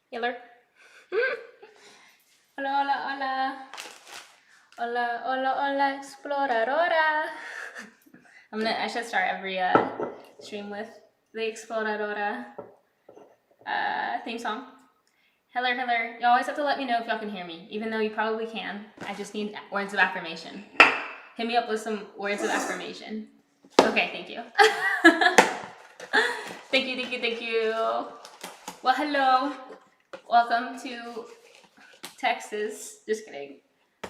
Healer. Hola, hola, hola. Hola, hola, hola, exploradora. I should start every stream with the exploradora theme song. Heller, heller. You always have to let me know if y'all can hear me, even though you probably can. I just need words of affirmation. Hit me up with some words of affirmation. Okay, thank you. Thank you, thank you, thank you. Well, hello. Welcome to Texas. Just kidding.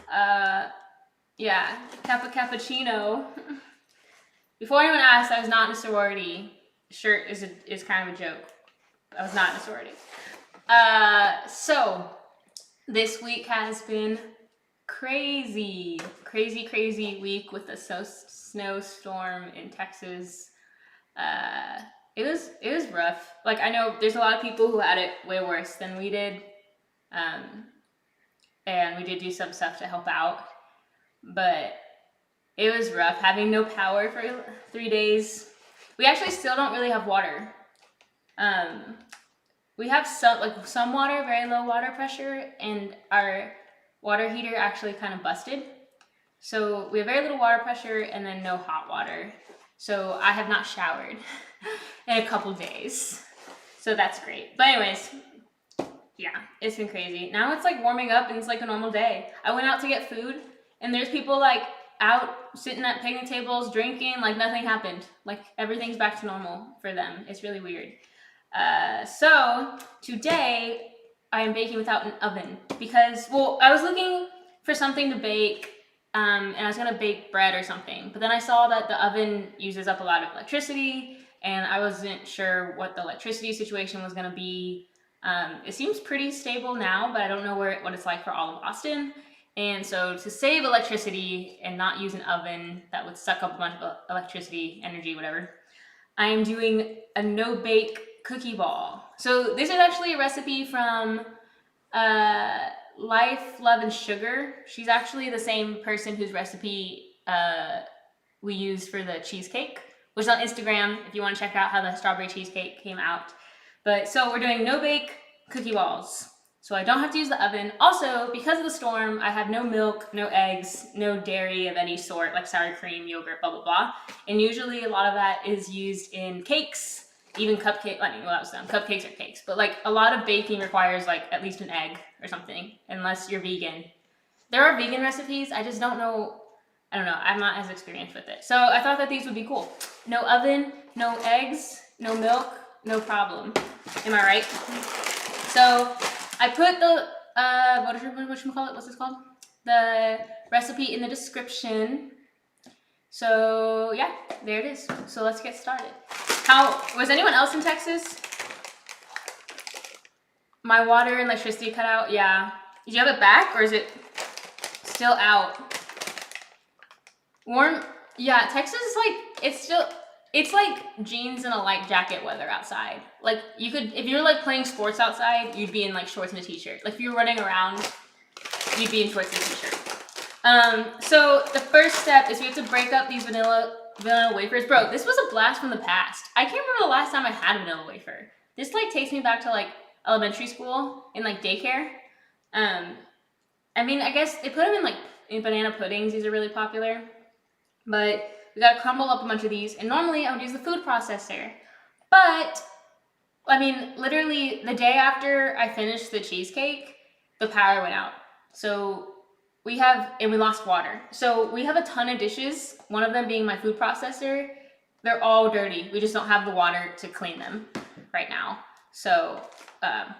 Yeah, Kappa Cappuccino. Before anyone asked, I was not in a sorority. Shirt is kind of a joke. I was not in a sorority. So this week has been crazy week with the snowstorm in Texas. It was rough. Like, I know there's a lot of people who had it way worse than we did. And we did do some stuff to help out, but it was rough having no power for 3 days. We actually still don't really have water. We have some water, very low water pressure, and our water heater actually kind of busted. So we have very little water pressure and then no hot water. So I have not showered in a couple days. So that's great. But anyways, yeah, it's been crazy. Now it's like warming up and it's like a normal day. I went out to get food and there's people like out sitting at picnic tables drinking like nothing happened. Like everything's back to normal for them. It's really weird. So today I am baking without an oven because, well, I was looking for something to bake and I was gonna bake bread or something, but then I saw that the oven uses up a lot of electricity and I wasn't sure what the electricity situation was gonna be. It seems pretty stable now, but I don't know what it's like for all of Austin. And so to save electricity and not use an oven that would suck up a bunch of electricity, energy, whatever, I am doing a no-bake cookie ball. So this is actually a recipe from Life, Love, and Sugar. She's actually the same person whose recipe we used for the cheesecake, which is on Instagram if you want to check out how the strawberry cheesecake came out. But so we're doing no-bake cookie balls. So I don't have to use the oven. Also, because of the storm, I have no milk, no eggs, no dairy of any sort, like sour cream, yogurt, blah, blah, blah. And usually a lot of that is used in cakes, even cupcake. I mean, well, that was dumb. Cupcakes are cakes. But like a lot of baking requires like at least an egg or something, unless you're vegan. There are vegan recipes. I just don't know. I don't know. I'm not as experienced with it. So I thought that these would be cool. No oven, no eggs, no milk, no problem. Am I right? So I put the whatchamacallit? What's this called? The recipe in the description. So yeah, there it is. So let's get started. How was anyone else in Texas? My water and electricity cut out. Yeah. Did you have it back or is it still out? Warm. Yeah, Texas is like it's like jeans and a light jacket weather outside. Like you could, if you were like playing sports outside, you'd be in like shorts and a t-shirt. Like if you were running around, you'd be in shorts and a t-shirt. So the first step is we have to break up these vanilla wafers. Bro, this was a blast from the past. I can't remember the last time I had a vanilla wafer. This like takes me back to like elementary school and like daycare. I mean, I guess they put them in like in banana puddings. These are really popular. But we gotta crumble up a bunch of these, and normally I would use the food processor. But, I mean, literally the day after I finished the cheesecake, the power went out. So we lost water. So we have a ton of dishes, one of them being my food processor. They're all dirty. We just don't have the water to clean them right now. So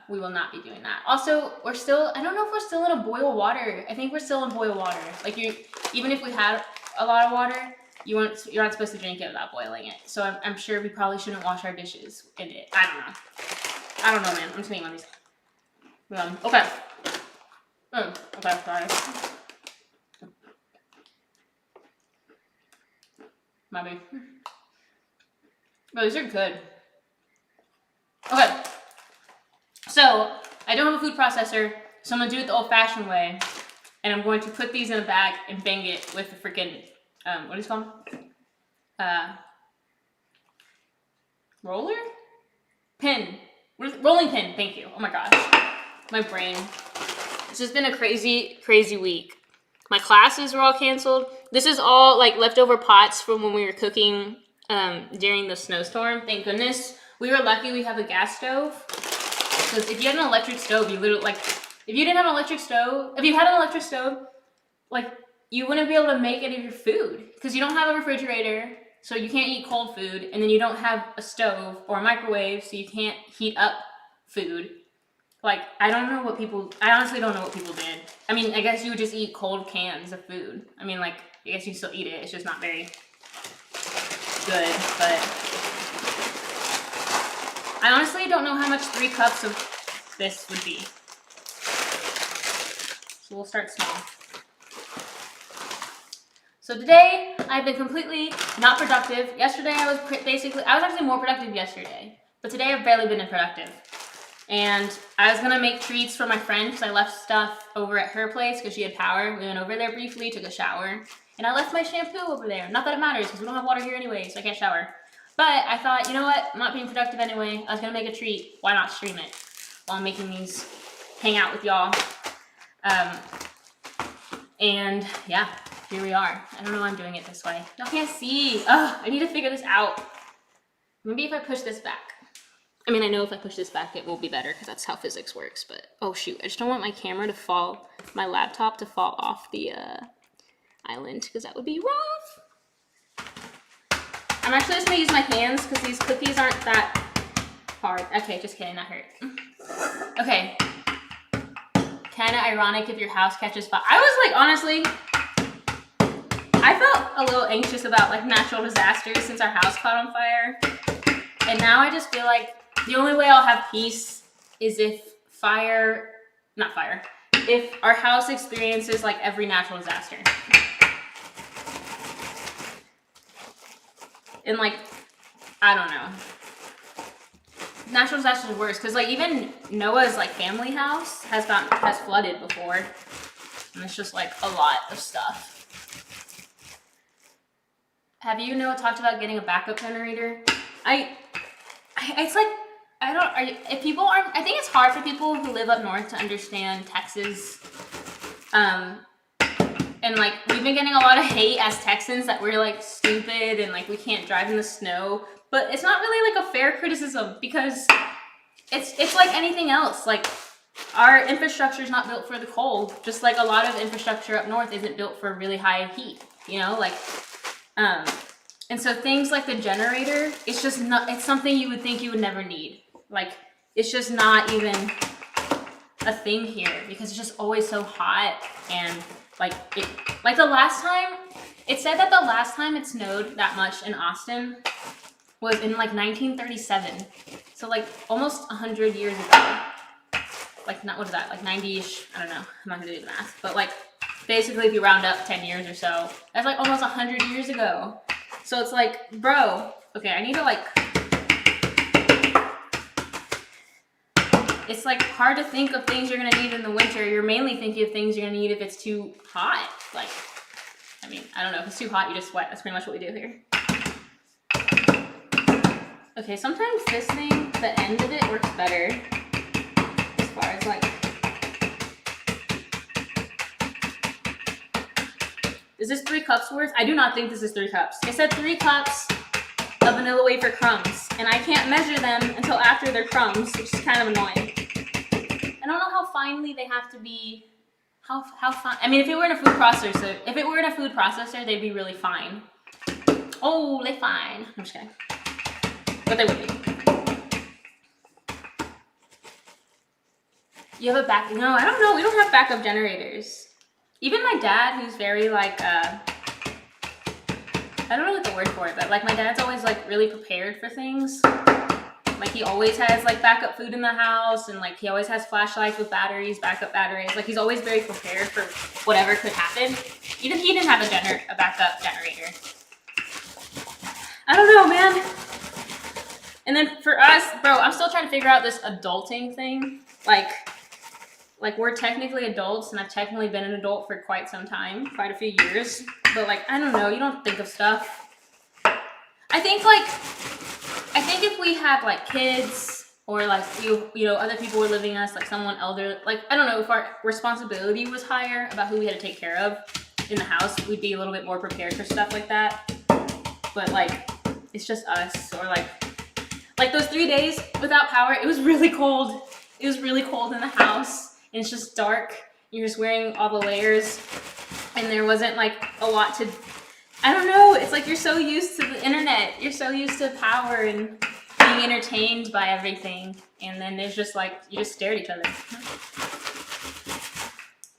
we will not be doing that. Also, I don't know if we're still in a boil water. I think we're still in boil water. Like even if we had a lot of water, you're not supposed to drink it without boiling it. So I'm sure we probably shouldn't wash our dishes in it. I don't know, man. I'm just making one of these. Okay. Okay, sorry. Maybe. But these are good. Okay. So I don't have a food processor, so I'm gonna do it the old-fashioned way, and I'm going to put these in a bag and bang it with the freaking what is it called? Roller? Pin. Rolling pin, thank you. Oh my gosh. My brain. It's just been a crazy, crazy week. My classes were all canceled. This is all like leftover pots from when we were cooking during the snowstorm. Thank goodness. We were lucky we have a gas stove. Because if you had an electric stove, you literally, like, if you didn't have an electric stove, if you had an electric stove, like, you wouldn't be able to make any of your food. Because you don't have a refrigerator, so you can't eat cold food. And then you don't have a stove or a microwave, so you can't heat up food. Like, I honestly don't know what people did. I mean, I guess you would just eat cold cans of food. I mean, like, I guess you still eat it. It's just not very good, but I honestly don't know how much 3 cups of this would be. So we'll start small. So today, I've been completely not productive. Yesterday, I was actually more productive yesterday. But today, I've barely been productive. And I was gonna make treats for my friend because I left stuff over at her place because she had power. We went over there briefly, took a shower, and I left my shampoo over there. Not that it matters because we don't have water here anyway, so I can't shower. But I thought, you know what? I'm not being productive anyway. I was gonna make a treat. Why not stream it while I'm making these, hang out with y'all. And yeah, here we are. I don't know why I'm doing it this way. Y'all can't see. Ugh, I need to figure this out. Maybe if I push this back. I mean, I know if I push this back, it will be better because that's how physics works, but oh shoot, I just don't want my camera to fall, my laptop to fall off the island because that would be rough. I'm actually just gonna use my hands because these cookies aren't that hard. Okay, just kidding, that hurt. Okay. Kinda ironic if your house catches fire. I was like, honestly, I felt a little anxious about like natural disasters since our house caught on fire. And now I just feel like the only way I'll have peace is if if our house experiences like every natural disaster. And like, I don't know. Natural disasters are worse because like even Noah's like family house has flooded before. And it's just like a lot of stuff. Have you, Noah, talked about getting a backup generator? It's like, I think it's hard for people who live up north to understand Texas. And like, we've been getting a lot of hate as Texans that we're like stupid and like we can't drive in the snow. But it's not really like a fair criticism because it's like anything else. Like, our infrastructure is not built for the cold, just like a lot of infrastructure up north isn't built for really high heat, you know, like, and so things like the generator, it's just not, it's something you would think you would never need. Like, it's just not even a thing here because it's just always so hot. And like the last time, it said that the last time it snowed that much in Austin was in like 1937. So like almost 100 years ago. Like, not, what is that, like 90-ish? I don't know, I'm not gonna do the math. But like, basically if you round up 10 years or so, that's like almost 100 years ago. So it's like, bro, okay, I need to like, it's like hard to think of things you're gonna need in the winter. You're mainly thinking of things you're gonna need if it's too hot. Like, I mean, I don't know, if it's too hot, you just sweat. That's pretty much what we do here. Okay, sometimes this thing, the end of it works better. As far as like, is this 3 cups worth? I do not think this is 3 cups. It said 3 cups of vanilla wafer crumbs, and I can't measure them until after they're crumbs, which is kind of annoying. I don't know how finely they have to be. How fine? I mean, if it were in a food processor, they'd be really fine. Oh, they fine. I'm just kidding. But they would be. You have a back? No, I don't know. We don't have backup generators. Even my dad, who's very like, I don't know what the word for it, but like my dad's always like really prepared for things. Like he always has like backup food in the house, and like he always has flashlights with batteries, backup batteries. Like he's always very prepared for whatever could happen. Even he didn't have a backup generator. I don't know, man. And then for us, bro, I'm still trying to figure out this adulting thing. Like we're technically adults, and I've technically been an adult for quite some time, quite a few years. But like, I don't know, you don't think of stuff. I think if we had like kids or like other people were living us, like someone elder, like I don't know, if our responsibility was higher about who we had to take care of in the house, we'd be a little bit more prepared for stuff like that. But like it's just us, or like those 3 days without power, it was really cold. It was really cold in the house, and it's just dark. You're just wearing all the layers, and there wasn't like a lot to, I don't know, it's like you're so used to the internet, you're so used to power and being entertained by everything, and then there's just like, you just stare at each other.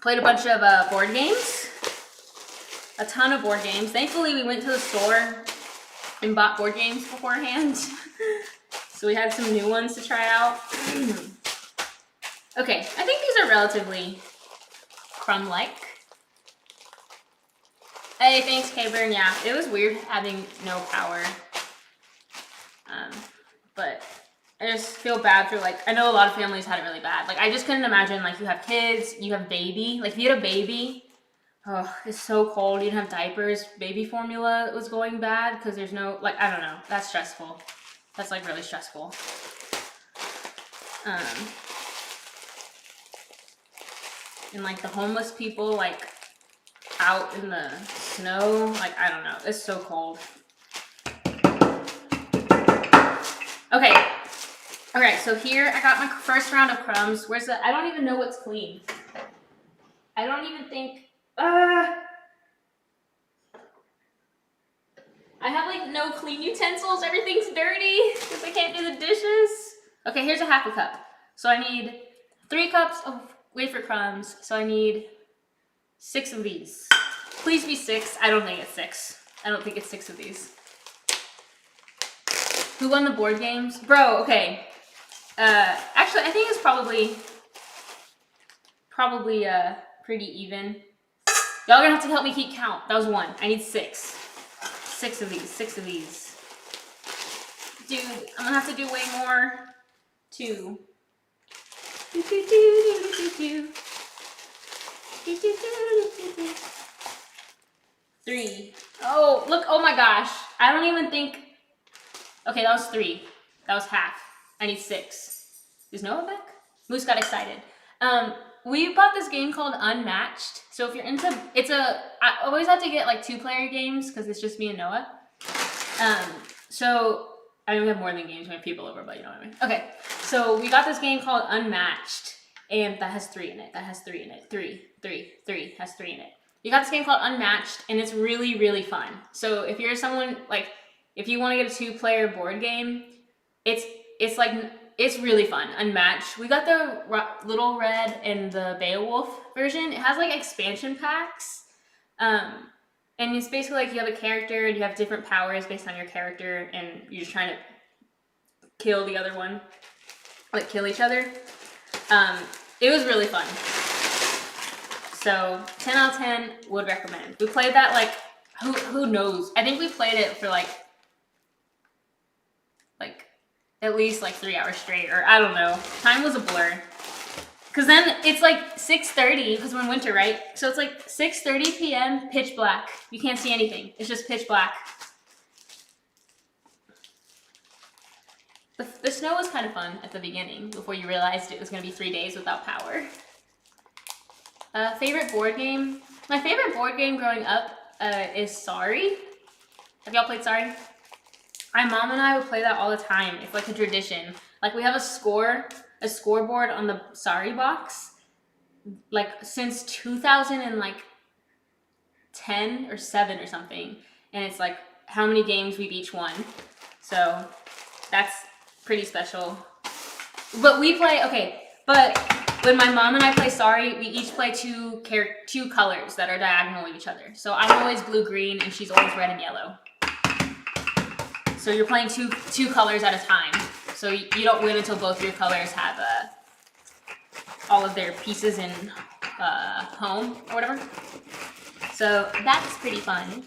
Played a bunch of board games, a ton of board games. Thankfully, we went to the store and bought board games beforehand, so we had some new ones to try out. Okay, I think these are relatively crumb-like. Hey, thanks, K-Burn. Yeah, it was weird having no power. But I just feel bad for, like, I know a lot of families had it really bad. Like, I just couldn't imagine, like, you have kids, you have baby. Like, if you had a baby, oh, it's so cold. You didn't have diapers. Baby formula was going bad because there's no, like, I don't know. That's stressful. That's, like, really stressful. And, like, the homeless people, like, out in the snow. Like, I don't know. It's so cold. Okay. Okay, so here I got my first round of crumbs. Where's the, I don't even know what's clean. I don't even think, I have like no clean utensils. Everything's dirty because I can't do the dishes. Okay, here's a half a cup. So I need 3 cups of wafer crumbs. So I need 6 of these. Please be 6. I don't think it's 6. I don't think it's 6 of these. Who won the board games? Bro, okay. Actually, I think it's probably pretty even. Y'all gonna have to help me keep count. That was 1. I need 6. 6 of these. 6 of these. Dude, I'm gonna have to do way more. 2. 3. Oh, look. Oh my gosh. I don't even think. Okay, that was 3. That was half. I need 6. Is Noah back? Moose got excited. We bought this game called Unmatched. So if you're into, I always have to get like 2-player games because it's just me and Noah. So I mean, we have more than games. We have people over, but you know what I mean. Okay, so we got this game called Unmatched, and that has 3 in it. That has 3 in it. 3 has 3 in it. You got this game called Unmatched, and it's really, really fun. So if you're someone like, if you want to get a 2-player board game, it's really fun. Unmatched. We got the Little Red and the Beowulf version. It has like expansion packs, and it's basically like you have a character and you have different powers based on your character, and you're just trying to kill the other one, like kill each other. It was really fun. So 10 out of 10 would recommend. We played that like who knows? I think we played it for like at least like 3 hours straight, or I don't know. Time was a blur. Cause then it's like 6:30 because we're in winter, right? So it's like 6:30 p.m. pitch black. You can't see anything. It's just pitch black. The snow was kind of fun at the beginning before you realized it was gonna be 3 days without power. Favorite board game? My favorite board game growing up is Sorry. Have y'all played Sorry? My mom and I would play that all the time. It's like a tradition. Like we have a scoreboard on the Sorry box, like since 2010 or 7 or something, and it's like how many games we've each won. So that's pretty special. But we play But when my mom and I play Sorry, we each play two colors that are diagonal of each other. So I'm always blue-green, and she's always red and yellow. So you're playing two colors at a time. So you don't win until both your colors have all of their pieces in home or whatever. So that's pretty fun.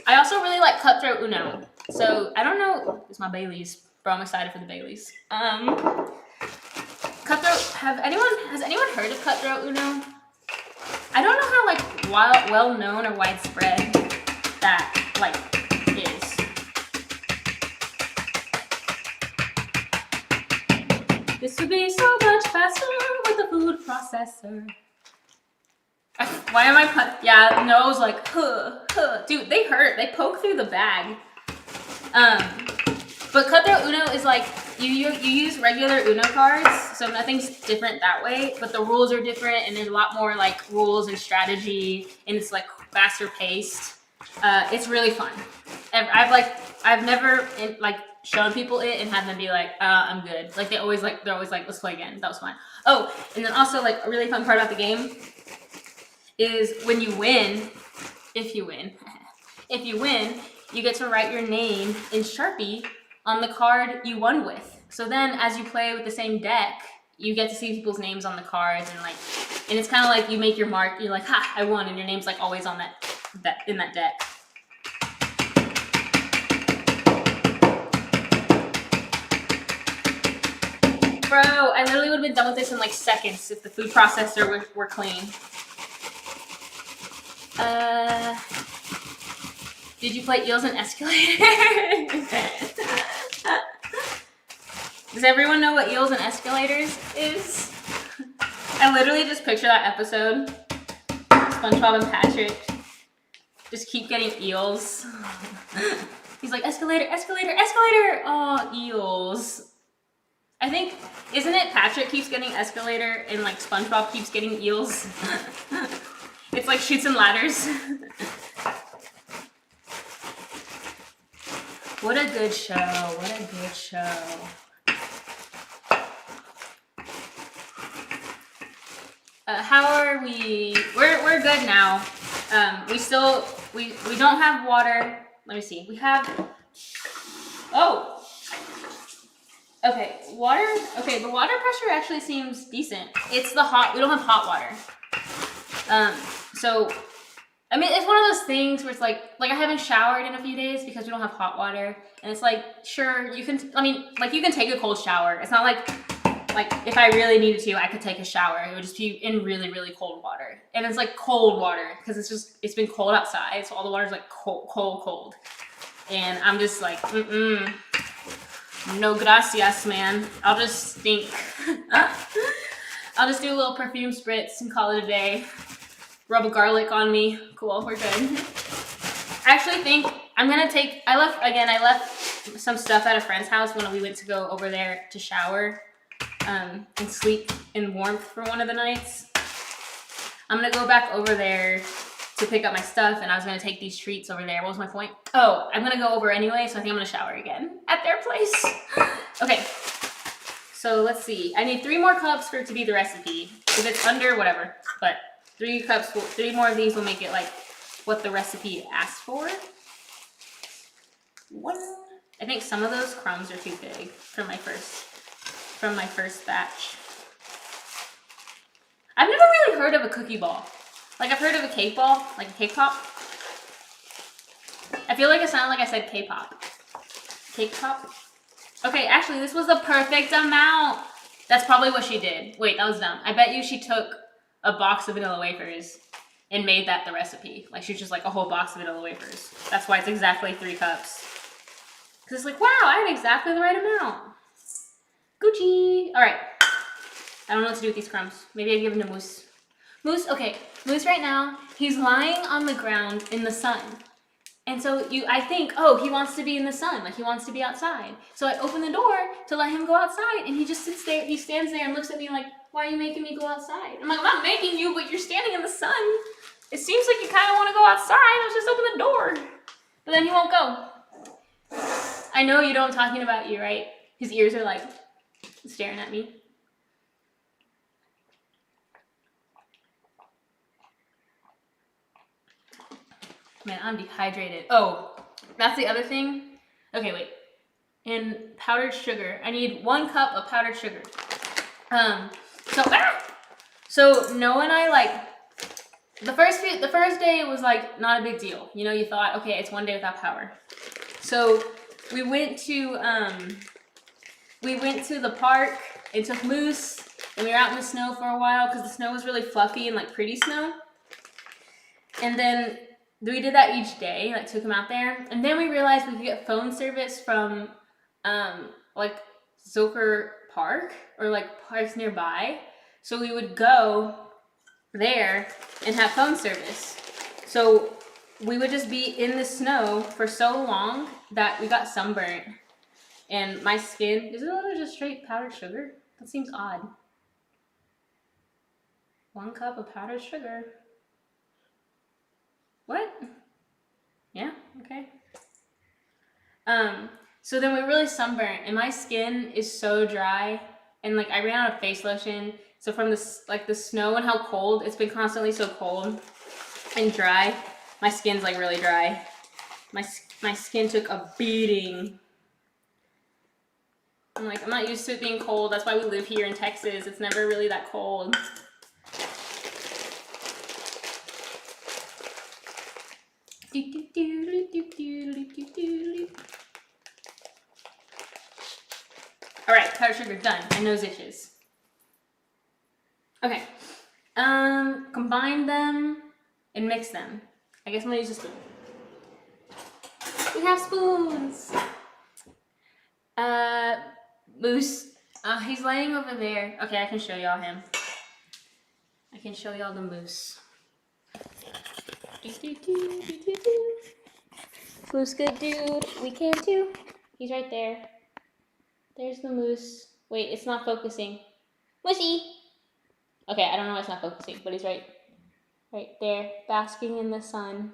I also really like Cutthroat Uno. So I don't know. It's my Baileys. Bro, I'm excited for the Baileys. Cutthroat. Has anyone heard of Cutthroat Uno? I don't know how like well known or widespread that like is. This would be so much faster with a food processor. Why am I yeah, nose like, dude, they hurt. They poke through the bag. But Cutthroat Uno is like, you use regular Uno cards, so nothing's different that way, but the rules are different, and there's a lot more like rules and strategy, and it's like faster paced. It's really fun. I've never like shown people it and had them be like, I'm good. Like they're always like, let's play again. That was fun. Oh, and then also like a really fun part about the game is when you win, if you win, you get to write your name in Sharpie on the card you won with. So then as you play with the same deck, you get to see people's names on the cards, and it's kind of like you make your mark. You're like, ha, I won, and your name's like always on that in that deck. Bro, I literally would have been done with this in like seconds if the food processor were clean. Did you play Eels and Escalators? Does everyone know what Eels and Escalators is? I literally just picture that episode. SpongeBob and Patrick just keep getting eels. He's like, escalator, escalator, escalator! Oh, eels. I think, isn't it Patrick keeps getting escalator and like SpongeBob keeps getting eels? It's like Chutes and Ladders. What a good show. What a good show. How are we? We're good now. We don't have water. Let me see. We have. Oh. Okay, water. Okay, the water pressure actually seems decent. It's the hot. We don't have hot water. So, I mean, it's one of those things where it's like I haven't showered in a few days because we don't have hot water, and it's like, sure, you can. I mean, like you can take a cold shower. It's not like if I really needed to, I could take a shower. It would just be in really, really cold water, and it's like cold water because it's been cold outside, so all the water's like cold, and I'm just like, no gracias, man. I'll just stink. I'll just do a little perfume spritz and call it a day. Rub a garlic on me. Cool, we're good. I actually think I'm gonna take. I left some stuff at a friend's house when we went to go over there to shower. And sleep in warmth for one of the nights. I'm gonna go back over there to pick up my stuff, and I was gonna take these treats over there. What was my point? Oh, I'm gonna go over anyway, so I think I'm gonna shower again at their place. Okay, so let's see. I need 3 more cups for it to be the recipe. If it's under, whatever. But 3 more of these will make it like what the recipe asked for. 1. I think some of those crumbs are too big for my first batch. I've never really heard of a cookie ball. Like I've heard of a cake ball, like a cake pop. I feel like it sounded like I said K-pop. Cake pop? Okay, actually this was the perfect amount. That's probably what she did. Wait, that was dumb. I bet you she took a box of vanilla wafers and made that the recipe. Like she was just like a whole box of vanilla wafers. That's why it's exactly 3 cups. Cause it's like, wow, I had exactly the right amount. Gucci. All right. I don't know what to do with these crumbs. Maybe I give them to Moose. Moose, okay. Moose right now, he's lying on the ground in the sun. And so I think, oh, he wants to be in the sun. Like he wants to be outside. So I open the door to let him go outside. And he just sits there. He stands there and looks at me like, why are you making me go outside? I'm like, I'm not making you, but you're standing in the sun. It seems like you kind of want to go outside. Let's just open the door. But then he won't go. I know you know I'm talking about you, right? His ears are like staring at me. Man, I'm dehydrated. Oh, that's the other thing. Okay, wait. And powdered sugar. I need 1 cup of powdered sugar. So Noah and I like the first day was like not a big deal. You know, you thought, okay, it's 1 day without power. So we went to the park and took Moose, and we were out in the snow for a while because the snow was really fluffy and like pretty snow. And then we did that each day, like took him out there. And then we realized we could get phone service from like Zilker park or like parks nearby. So we would go there and have phone service. So we would just be in the snow for so long that we got sunburnt. And my skin, is it just straight powdered sugar? That seems odd. 1 cup of powdered sugar. What? Yeah, okay. So then we really sunburnt, and my skin is so dry, and like I ran out of face lotion. So from this, like the snow and how cold it's been, constantly so cold and dry, my skin's like really dry. My skin took a beating. I'm not used to it being cold. That's why we live here in Texas. It's never really that cold. All right, powdered sugar done. My nose itches. Okay, combine them and mix them. I guess I'm gonna use a spoon. We have spoons. Moose. He's laying over there. Okay, I can show y'all him. I can show y'all the moose. Moose good dude. We can too. He's right there. There's the moose. Wait, it's not focusing. Moosey! Okay, I don't know why it's not focusing, but he's right there, basking in the sun.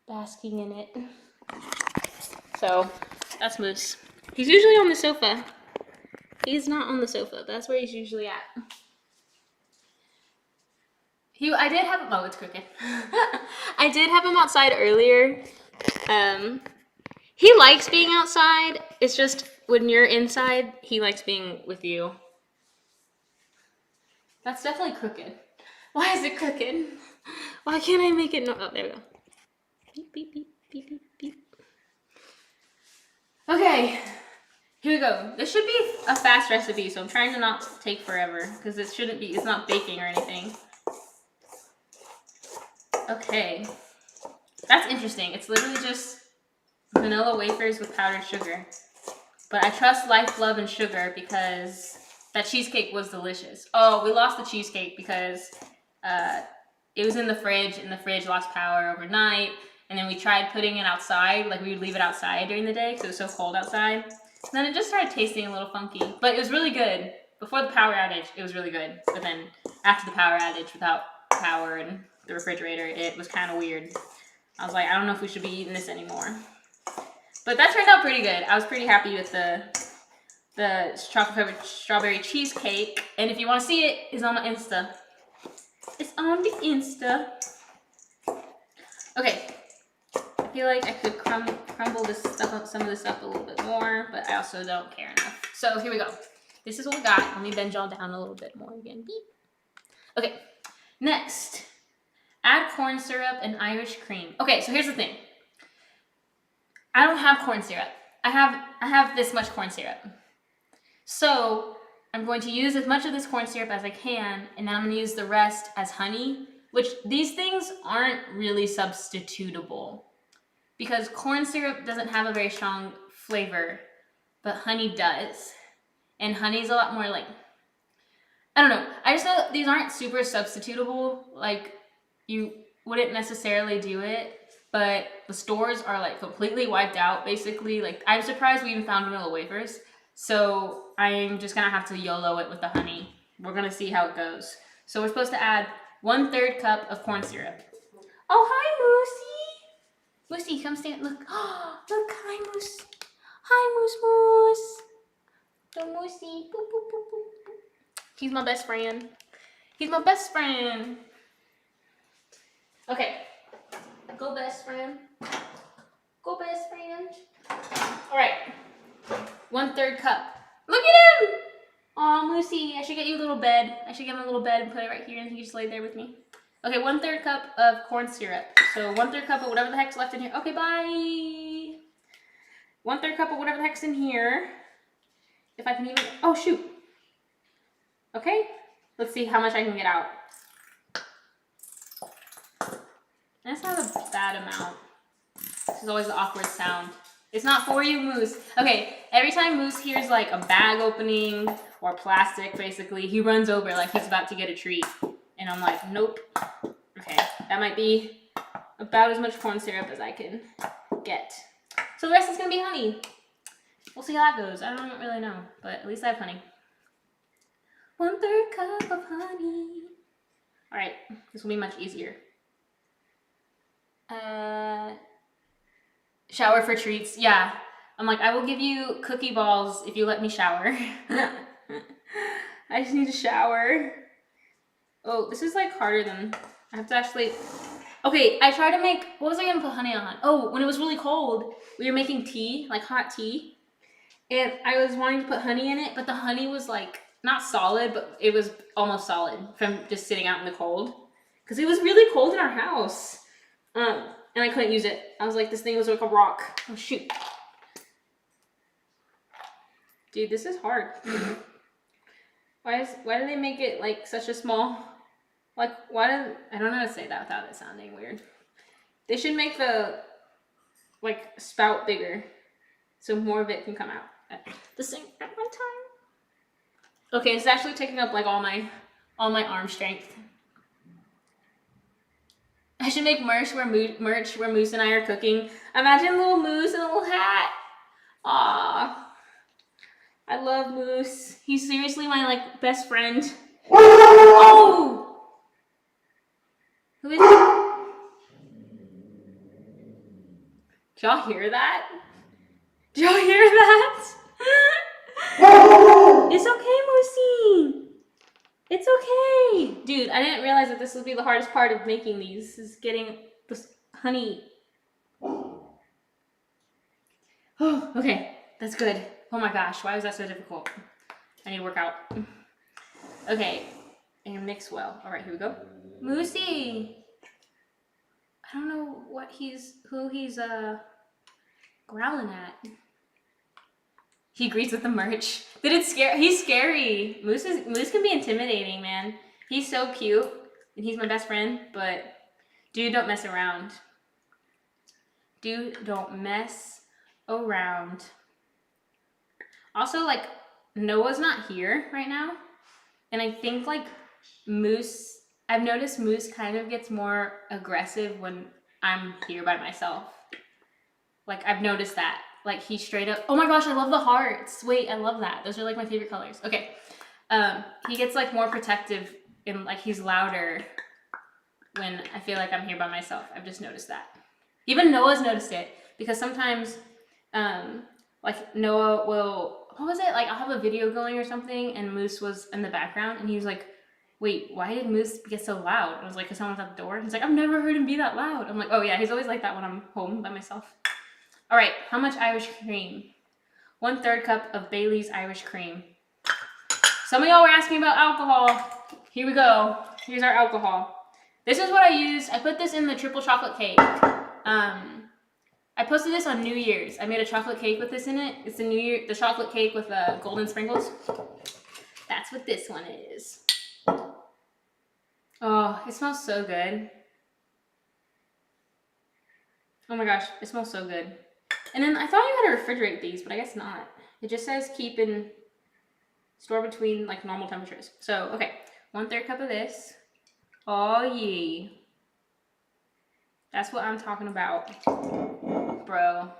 Basking in it. So, that's Moose. He's usually on the sofa. He's not on the sofa. That's where he's usually at. I did have him, oh, it's crooked. I did have him outside earlier. He likes being outside. It's just when you're inside, he likes being with you. That's definitely crooked. Why is it crooked? Why can't I make it no? Oh, there we go. Beep, beep, beep, beep, beep, beep. Okay, here we go. This should be a fast recipe, so I'm trying to not take forever because it shouldn't be, it's not baking or anything. Okay, that's interesting. It's literally just vanilla wafers with powdered sugar. But I trust Life, Love, and Sugar because that cheesecake was delicious. Oh, we lost the cheesecake because it was in the fridge and the fridge lost power overnight. And then we tried putting it outside, like we would leave it outside during the day because it was so cold outside. And then it just started tasting a little funky, but it was really good. Before the power outage, it was really good. But then after the power outage, without power and the refrigerator, it was kind of weird. I was like, I don't know if we should be eating this anymore. But that turned out pretty good. I was pretty happy with the chocolate strawberry cheesecake. And if you want to see it, it's on my Insta. It's on the Insta. Okay. I feel like I could crumble this stuff up, some of this up a little bit more, but I also don't care enough. So here we go. This is what we got. Let me bend y'all down a little bit more again. Beep. Okay. Next, add corn syrup and Irish cream. Okay, so here's the thing. I don't have corn syrup. I have this much corn syrup. So I'm going to use as much of this corn syrup as I can, and then I'm going to use the rest as honey, which these things aren't really substitutable because corn syrup doesn't have a very strong flavor, but honey does. And honey's a lot more like, I don't know. I just know that these aren't super substitutable. Like, you wouldn't necessarily do it. But the stores are like completely wiped out, basically. Like, I'm surprised we even found vanilla wafers. So I'm just gonna have to YOLO it with the honey. We're gonna see how it goes. So we're supposed to add 1/3 cup of corn syrup. Oh, hi, Moosey. Moosey, come stand. Look. Oh, look, hi, Moose. Hi, Moose. The Moosey. Boop, boop, boop, boop. He's my best friend. He's my best friend. Okay. Go best friend. Go best friend. All right. 1/3 cup. Look at him. Aw, Moosey. I should get you a little bed. I should get him a little bed and put it right here and he can just lay there with me. Okay, 1/3 cup of corn syrup. So 1/3 cup of whatever the heck's left in here. Okay, bye. 1/3 cup of whatever the heck's in here. If I can even, oh shoot. Okay, let's see how much I can get out. That's not a bad amount. This is always an awkward sound. It's not for you, Moose. Okay, every time Moose hears like a bag opening or plastic, basically, he runs over like he's about to get a treat. And I'm like, nope. Okay, that might be about as much corn syrup as I can get. So the rest is gonna be honey. We'll see how that goes. I don't really know, but at least I have honey. 1/3 cup of honey. All right, this will be much easier. Shower for treats. Yeah, I'm like, I will give you cookie balls if you let me shower. I just need to shower. Oh, this is like harder than, I have to actually, okay, I tried to make, what was I gonna put honey on? Oh, when it was really cold, we were making tea, like hot tea. And I was wanting to put honey in it, but the honey was like, not solid, but it was almost solid from just sitting out in the cold. Because it was really cold in our house. And I couldn't use it. I was like, this thing was like a rock. Oh, shoot. Dude, this is hard. Why do they make it like such a small, like, I don't know how to say that without it sounding weird. They should make the, like, spout bigger so more of it can come out at the same at one time. Okay, it's actually taking up like all my arm strength. I should make merch where Moose and I are cooking. Imagine little Moose in a little hat. Aww. I love Moose. He's seriously my like best friend. Oh! Who is it? Did y'all hear that? Did y'all hear that? It's okay, Moosey. It's okay. Dude, I didn't realize that this would be the hardest part of making these, is getting this honey. Oh, okay. That's good. Oh my gosh, why was that so difficult? I need to work out. Okay, and mix well. All right, here we go. Moosey. I don't know who he's growling at. He agrees with the merch. Did it scare? He's scary. Moose can be intimidating, man. He's so cute, and he's my best friend. But dude, don't mess around. Dude, don't mess around. Also, like, Noah's not here right now, and I think like Moose. I've noticed Moose kind of gets more aggressive when I'm here by myself. Like, I've noticed that. Like, he straight up, oh my gosh, I love the hearts. Wait, I love that. Those are like my favorite colors. Okay. He gets like more protective and like he's louder when I feel like I'm here by myself. I've just noticed that. Even Noah's noticed it, because sometimes like Noah will, what was it? Like, I'll have a video going or something and Moose was in the background and he was like, wait, why did Moose get so loud? I was like, because someone's at the door. He's like, I've never heard him be that loud. I'm like, oh yeah, he's always like that when I'm home by myself. All right, how much Irish cream? 1/3 cup of Bailey's Irish cream. Some of y'all were asking about alcohol. Here we go. Here's our alcohol. This is what I used. I put this in the triple chocolate cake. I posted this on New Year's. I made a chocolate cake with this in it. It's the chocolate cake with golden sprinkles. That's what this one is. Oh, it smells so good. Oh my gosh, it smells so good. And then I thought you had to refrigerate these, but I guess not. It just says keep in, store between like normal temperatures. So, okay, 1/3 cup of this. Oh yeah. That's what I'm talking about, bro.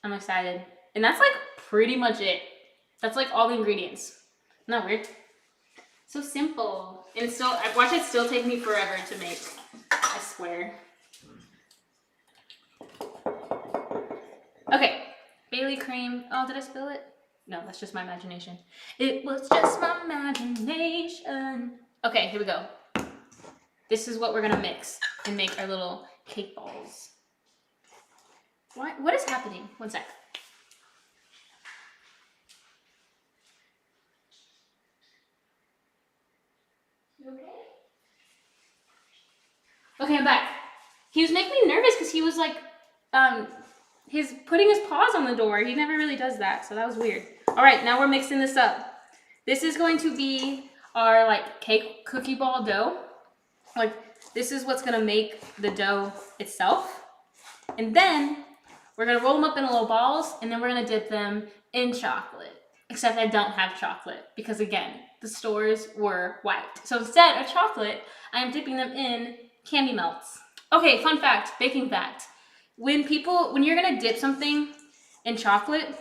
I'm excited. And that's like pretty much it. That's like all the ingredients. Isn't that weird? So simple. And it's still, I watch it still take me forever to make, I swear. Okay, Bailey cream. Oh, did I spill it? No, that's just my imagination. It was just my imagination. Okay, here we go. This is what we're gonna mix and make our little cake balls. What is happening? One sec. You okay? Okay, I'm back. He was making me nervous because he was like, he's putting his paws on the door. He never really does that, so that was weird. All right, now we're mixing this up. This is going to be our like cake cookie ball dough. Like, this is what's gonna make the dough itself. And then We're gonna roll them up in little balls, and then we're gonna dip them in chocolate. Except I don't have chocolate because, again, the stores were wiped. So instead of chocolate, I am dipping them in candy melts. Okay, fun fact, baking fact. When you're gonna dip something in chocolate,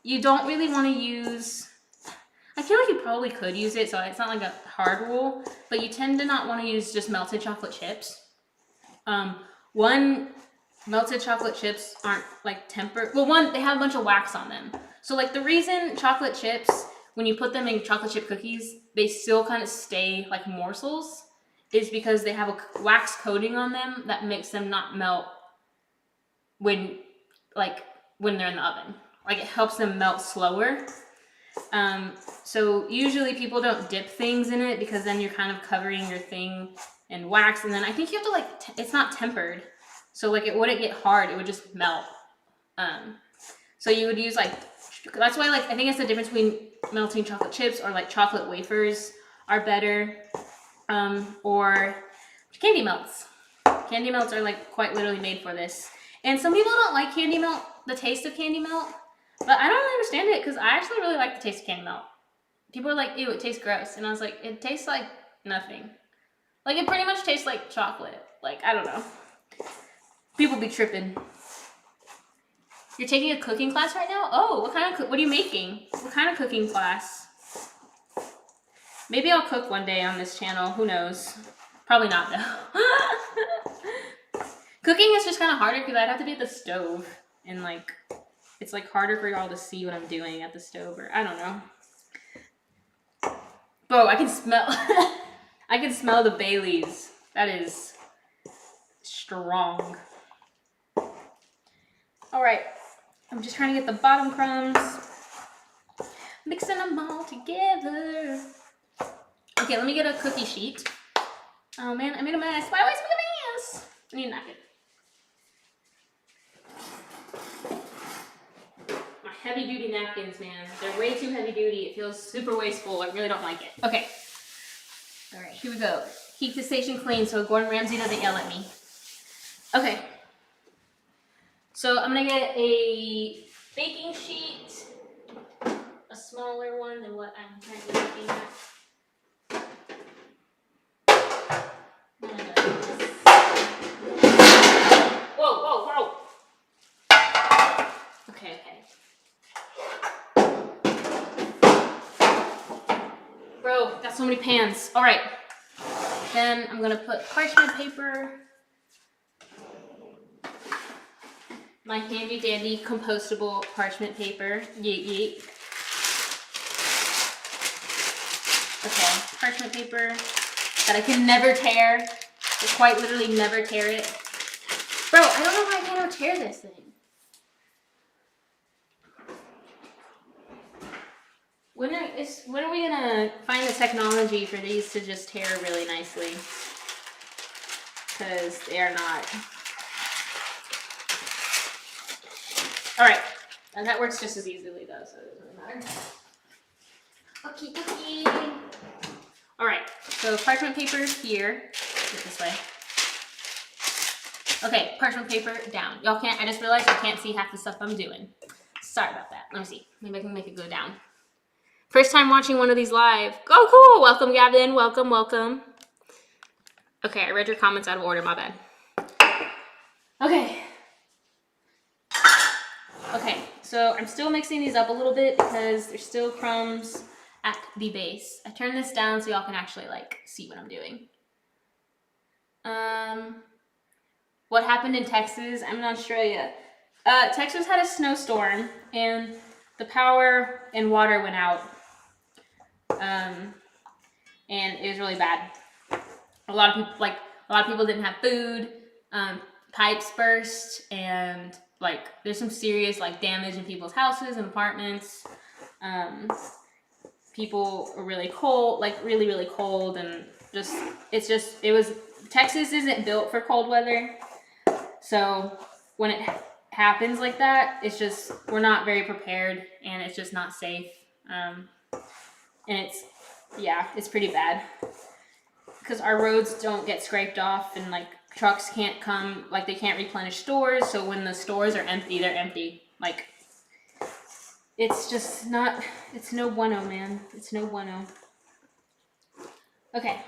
you don't really want to use, I feel like you probably could use it, so it's not like a hard rule, but you tend to not want to use just melted chocolate chips. One, melted chocolate chips aren't like tempered. Well, one, they have a bunch of wax on them. So like the reason chocolate chips, when you put them in chocolate chip cookies, they still kind of stay like morsels is because they have a wax coating on them that makes them not melt when they're in the oven. Like it helps them melt slower. So usually people don't dip things in it because then you're kind of covering your thing in wax, and then I think you have to like it's not tempered, so like it wouldn't get hard, it would just melt. So you would use like, that's why like I think it's the difference between melting chocolate chips or like chocolate wafers are better, or candy melts. Candy melts are like quite literally made for this, and some people don't like candy melt, the taste of candy melt. But I don't really understand it because I actually really like the taste of candy melt. People are like, ew, it tastes gross. And I was like, it tastes like nothing. Like, it pretty much tastes like chocolate. Like, I don't know. People be tripping. You're taking a cooking class right now? Oh, what are you making? What kind of cooking class? Maybe I'll cook one day on this channel. Who knows? Probably not, though. Cooking is just kind of harder because I'd have to be at the stove. And, like, it's like harder for y'all to see what I'm doing at the stove, or I don't know. Bro, I can smell I can smell the Baileys. That is strong. Alright. I'm just trying to get the bottom crumbs. Mixing them all together. Okay, let me get a cookie sheet. Oh man, I made a mess. Why always make a mess? I need a napkin. Heavy duty napkins, man. They're way too heavy duty. It feels super wasteful. I really don't like it. Okay. All right, here we go. Keep the station clean so Gordon Ramsay doesn't yell at me. Okay. So I'm gonna get a baking sheet, a smaller one than what I'm currently looking at. Whoa, whoa, whoa. Okay. Bro, got so many pans. All right. Then I'm gonna put parchment paper, my handy dandy compostable parchment paper. Yeet yeet. Okay, parchment paper that I can never tear. I quite literally never tear it. Bro, I don't know why I can't ever tear this thing. When are we gonna find the technology for these to just tear really nicely? Because they are not. Alright. And that works just as easily though, so it doesn't really matter. Okay. Alright, so parchment paper here. Get this way. Okay, parchment paper down. Y'all can't, I just realized I can't see half the stuff I'm doing. Sorry about that. Let me see. Maybe I can make it go down. First time watching one of these live. Oh, cool. Welcome, Gavin. Welcome. Okay, I read your comments out of order. My bad. Okay, so I'm still mixing these up a little bit because there's still crumbs at the base. I turned this down so y'all can actually, like, see what I'm doing. What happened in Texas? I'm in Australia. Texas had a snowstorm, and the power and water went out. And it was really bad. A lot of people didn't have food. Pipes burst, and like there's some serious like damage in people's houses and apartments. People were really cold, like really cold, and Texas isn't built for cold weather. So when it happens like that, it's just, we're not very prepared, and it's just not safe. And it's pretty bad because our roads don't get scraped off and like trucks can't come, like they can't replenish stores. So when the stores are empty, they're empty. Like, it's just not, it's no bueno, man. It's no bueno. Okay.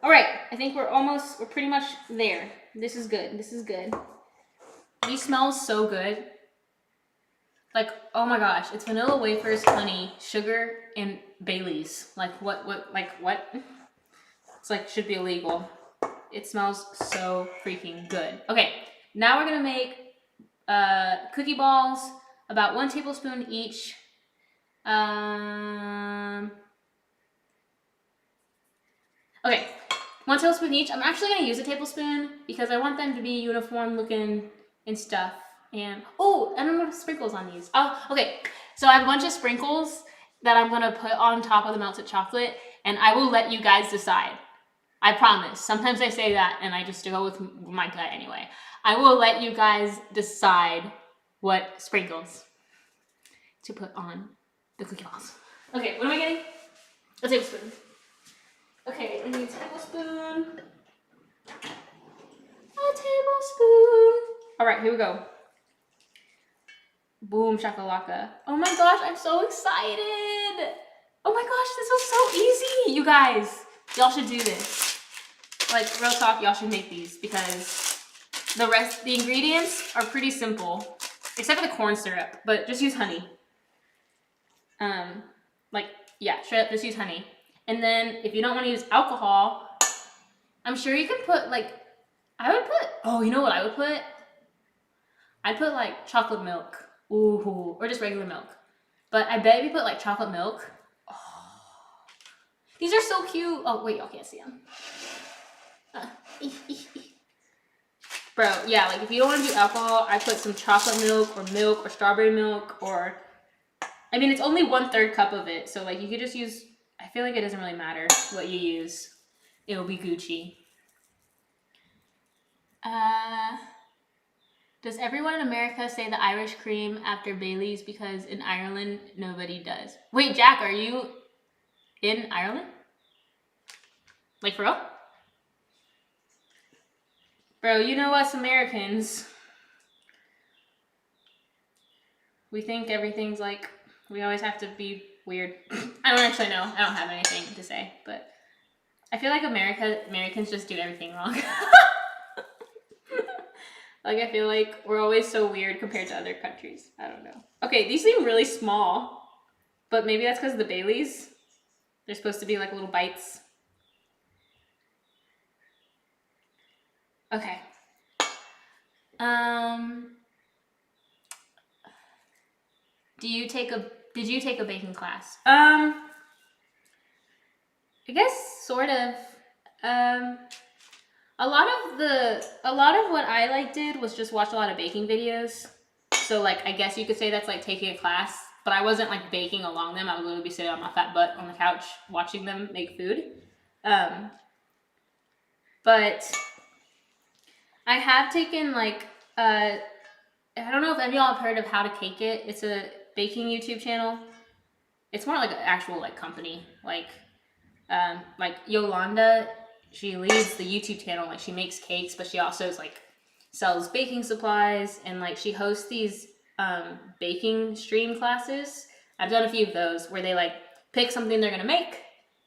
All right. I think we're pretty much there. This is good. This is good. These smell so good. Like, oh my gosh. It's vanilla wafers, honey, sugar, and Baileys. Like, what? It's like, should be illegal. It smells so freaking good. Okay. Now we're going to make cookie balls, about 1 tablespoon each. Okay, 1 tablespoon each. I'm actually gonna use a tablespoon because I want them to be uniform looking and stuff. And oh, and I'm gonna put sprinkles on these. Oh, okay. So I have a bunch of sprinkles that I'm gonna put on top of the melted chocolate, and I will let you guys decide. I promise. Sometimes I say that and I just go with my gut anyway. I will let you guys decide what sprinkles to put on the cookie balls. Okay, what am I getting? A tablespoon. Okay, I need a tablespoon. A tablespoon. All right, here we go. Boom shakalaka. Oh my gosh, I'm so excited. Oh my gosh, this was so easy. You guys, y'all should do this. Like, real talk, y'all should make these because the ingredients are pretty simple, except for the corn syrup, but just use honey. Like, yeah, straight up, just use honey. And then if you don't want to use alcohol, I'm sure you can put like, oh, you know what I would put? I'd put like chocolate milk. Ooh, or just regular milk. But I bet if you put like chocolate milk, oh, these are so cute. Oh, wait, y'all can't see them. Bro, yeah, like if you don't want to do alcohol, I put some chocolate milk or strawberry milk or, I mean, it's only 1/3 cup of it. So like you could just use, I feel like it doesn't really matter what you use. It will be Gucci. Does everyone in America say the Irish cream after Bailey's because in Ireland, nobody does? Wait, Jack, are you in Ireland? Like for real? Bro, you know us Americans. We think everything's like, we always have to be weird. I don't actually know. I don't have anything to say, but I feel like Americans just do everything wrong. Like, I feel like we're always so weird compared to other countries. I don't know. Okay, these seem really small, but maybe that's because of the Baileys. They're supposed to be like little bites. Okay. Did you take a baking class? I guess sort of. A lot of what I like did was just watch a lot of baking videos. So like, I guess you could say that's like taking a class, but I wasn't like baking along them. I would literally be sitting on my fat butt on the couch watching them make food. But I have taken like, I don't know if any of y'all have heard of How to Cake It. It's a baking YouTube channel. It's more like an actual like company, like Yolanda. She leads the YouTube channel, like she makes cakes, but she also is like sells baking supplies and like she hosts these baking stream classes. I've done a few of those where they like pick something they're gonna make,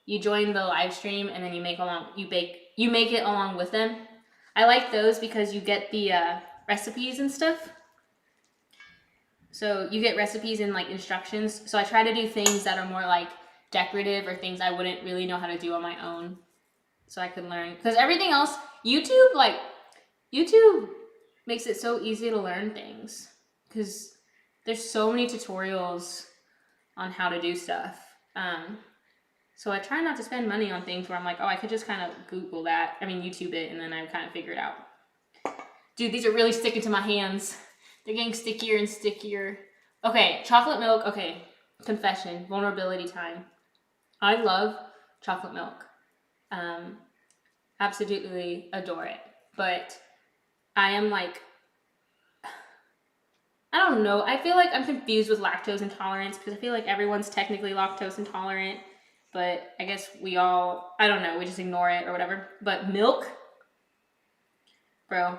you join the live stream, and then you make it along with them. I like those because you get the recipes and stuff. So you get recipes and like instructions. So I try to do things that are more like decorative or things I wouldn't really know how to do on my own. So I can learn, because everything else, YouTube makes it so easy to learn things because there's so many tutorials on how to do stuff. So I try not to spend money on things where I'm like, oh, I could just kind of Google that. I mean, YouTube it, and then I kind of figure it out. Dude, these are really sticking to my hands. They're getting stickier and stickier. Okay, chocolate milk. Okay, confession, vulnerability time. I love chocolate milk. Absolutely adore it. But I am like, I don't know. I feel like I'm confused with lactose intolerance because I feel like everyone's technically lactose intolerant. But I guess we all, I don't know, we just ignore it or whatever. But milk, Bro,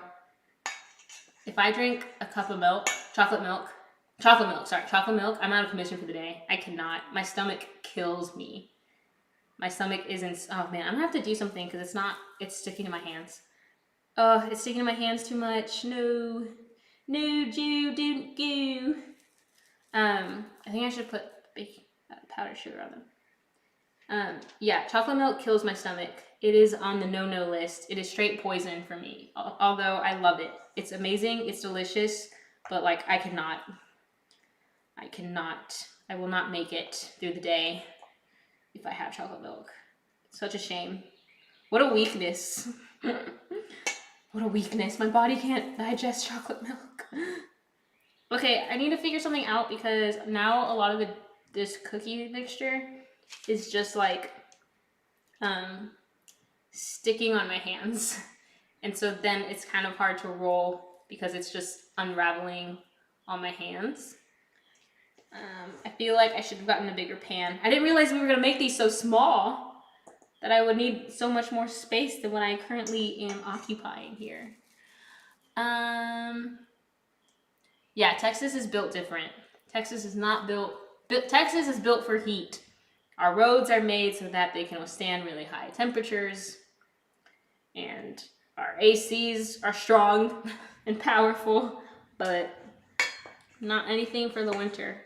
if I drink a cup of milk, chocolate milk, I'm out of commission for the day. I cannot. My stomach kills me. My stomach isn't. Oh man, I'm gonna have to do something because it's sticking to my hands. Oh, it's sticking to my hands too much. No, Jew, don't go. I think I should put baking powdered sugar on them. Yeah, chocolate milk kills my stomach. It is on the no list. It is straight poison for me. Although I love it. It's amazing. It's delicious. But like, I cannot. I will not make it through the day if I have chocolate milk. It's such a shame. What a weakness. What a weakness. My body can't digest chocolate milk. Okay, I need to figure something out because now a lot of this cookie mixture is just like sticking on my hands. And so then it's kind of hard to roll because it's just unraveling on my hands. I feel like I should have gotten a bigger pan. I didn't realize we were gonna make these so small that I would need so much more space than what I currently am occupying here. Yeah, Texas is built different. Texas is not built. Texas is built for heat. Our roads are made so that they can withstand really high temperatures, and our ACs are strong and powerful, but not anything for the winter.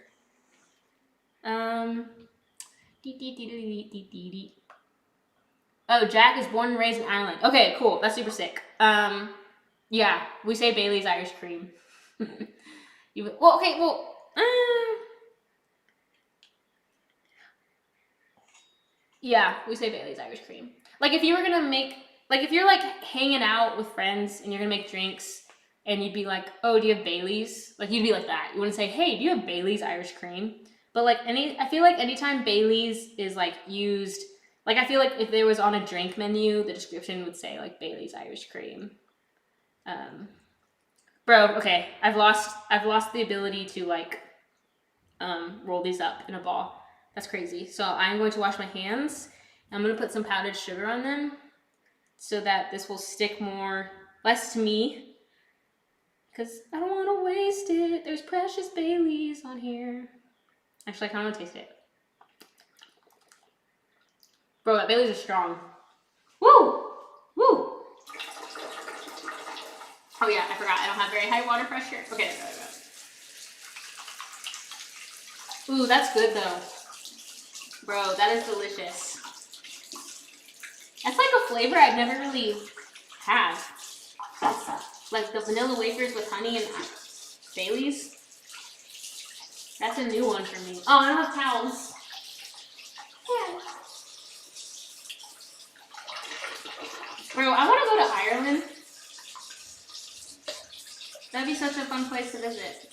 Oh, Jack is born and raised in Ireland. Okay, cool. That's super sick. Yeah, we say Bailey's Irish cream. Yeah, we say Bailey's Irish cream. Like if you were gonna make, like if you're like hanging out with friends and you're gonna make drinks and you'd be like, oh, do you have Bailey's? Like you'd be like that. You wouldn't say, hey, do you have Bailey's Irish cream? But like I feel like anytime Bailey's is like used, like I feel like if there was on a drink menu, the description would say like Bailey's Irish cream. Bro, okay, I've lost the ability to like roll these up in a ball. That's crazy. So I'm going to wash my hands. I'm going to put some powdered sugar on them so that this will stick less to me, because I don't want to waste it. There's precious Baileys on here. Actually, I kind of want to taste it. Bro, that Baileys is strong. Woo! Woo! Oh yeah, I forgot. I don't have very high water pressure. Okay, there we go. Ooh, that's good though. Bro, that is delicious. That's like a flavor I've never really had. Like the vanilla wafers with honey and Bailey's. That's a new one for me. Oh, I don't have towels. Yeah. Bro, I want to go to Ireland. That'd be such a fun place to visit.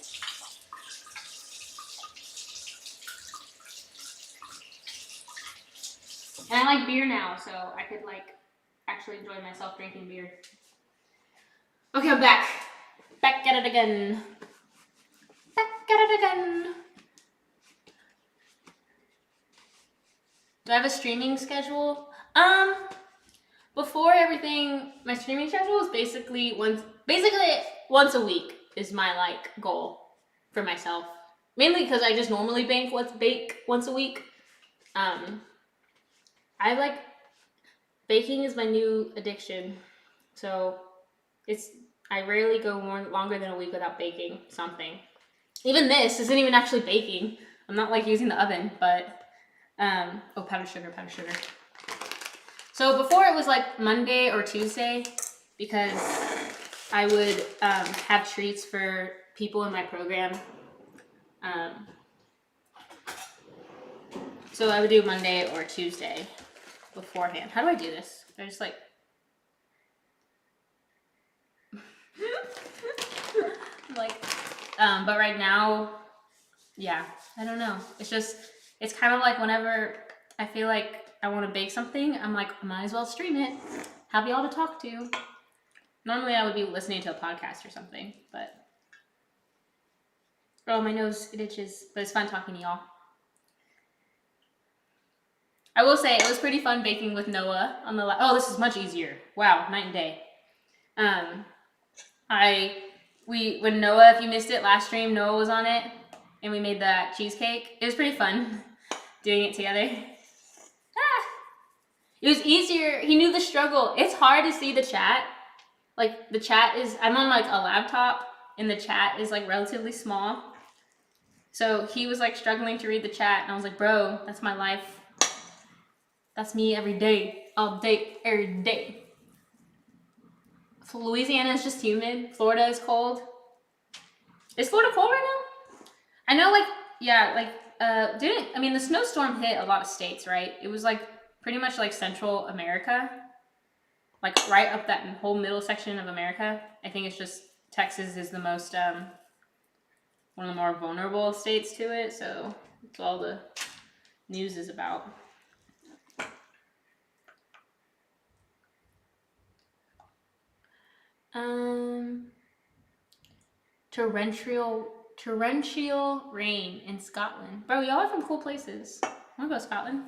And I like beer now, so I could like actually enjoy myself drinking beer. Okay, I'm back. Back at it again. Back at it again. Do I have a streaming schedule? Before everything, my streaming schedule is basically once a week is my like goal for myself. Mainly because I just normally bake once a week. I like baking is my new addiction. So I rarely go longer than a week without baking something. Even this isn't even actually baking. I'm not like using the oven, but oh, powdered sugar. So before it was like Monday or Tuesday because I would have treats for people in my program. So I would do Monday or Tuesday beforehand. How do I do this? I just like but right now, yeah, I don't know. It's kind of like whenever I feel like I want to bake something, I'm like, I might as well stream it. Have y'all to talk to. Normally I would be listening to a podcast or something, but oh, my nose, it itches, but it's fun talking to y'all. I will say it was pretty fun baking with Noah on the oh, this is much easier. Wow, night and day. When Noah, if you missed it last stream, Noah was on it, and we made that cheesecake. It was pretty fun doing it together. It was easier. He knew the struggle. It's hard to see the chat. Like, the chat is, I'm on like a laptop, and the chat is like relatively small. So he was like struggling to read the chat, and I was like, bro, that's my life. That's me every day, all day, every day. Louisiana is just humid. Florida is cold. Is Florida cold right now? I know, like, yeah, like, the snowstorm hit a lot of states, right? It was like pretty much like Central America, like right up that whole middle section of America. I think it's just Texas is the most, one of the more vulnerable states to it, so that's all the news is about. Torrential rain in Scotland. Bro, y'all are from cool places. I wanna go to Scotland.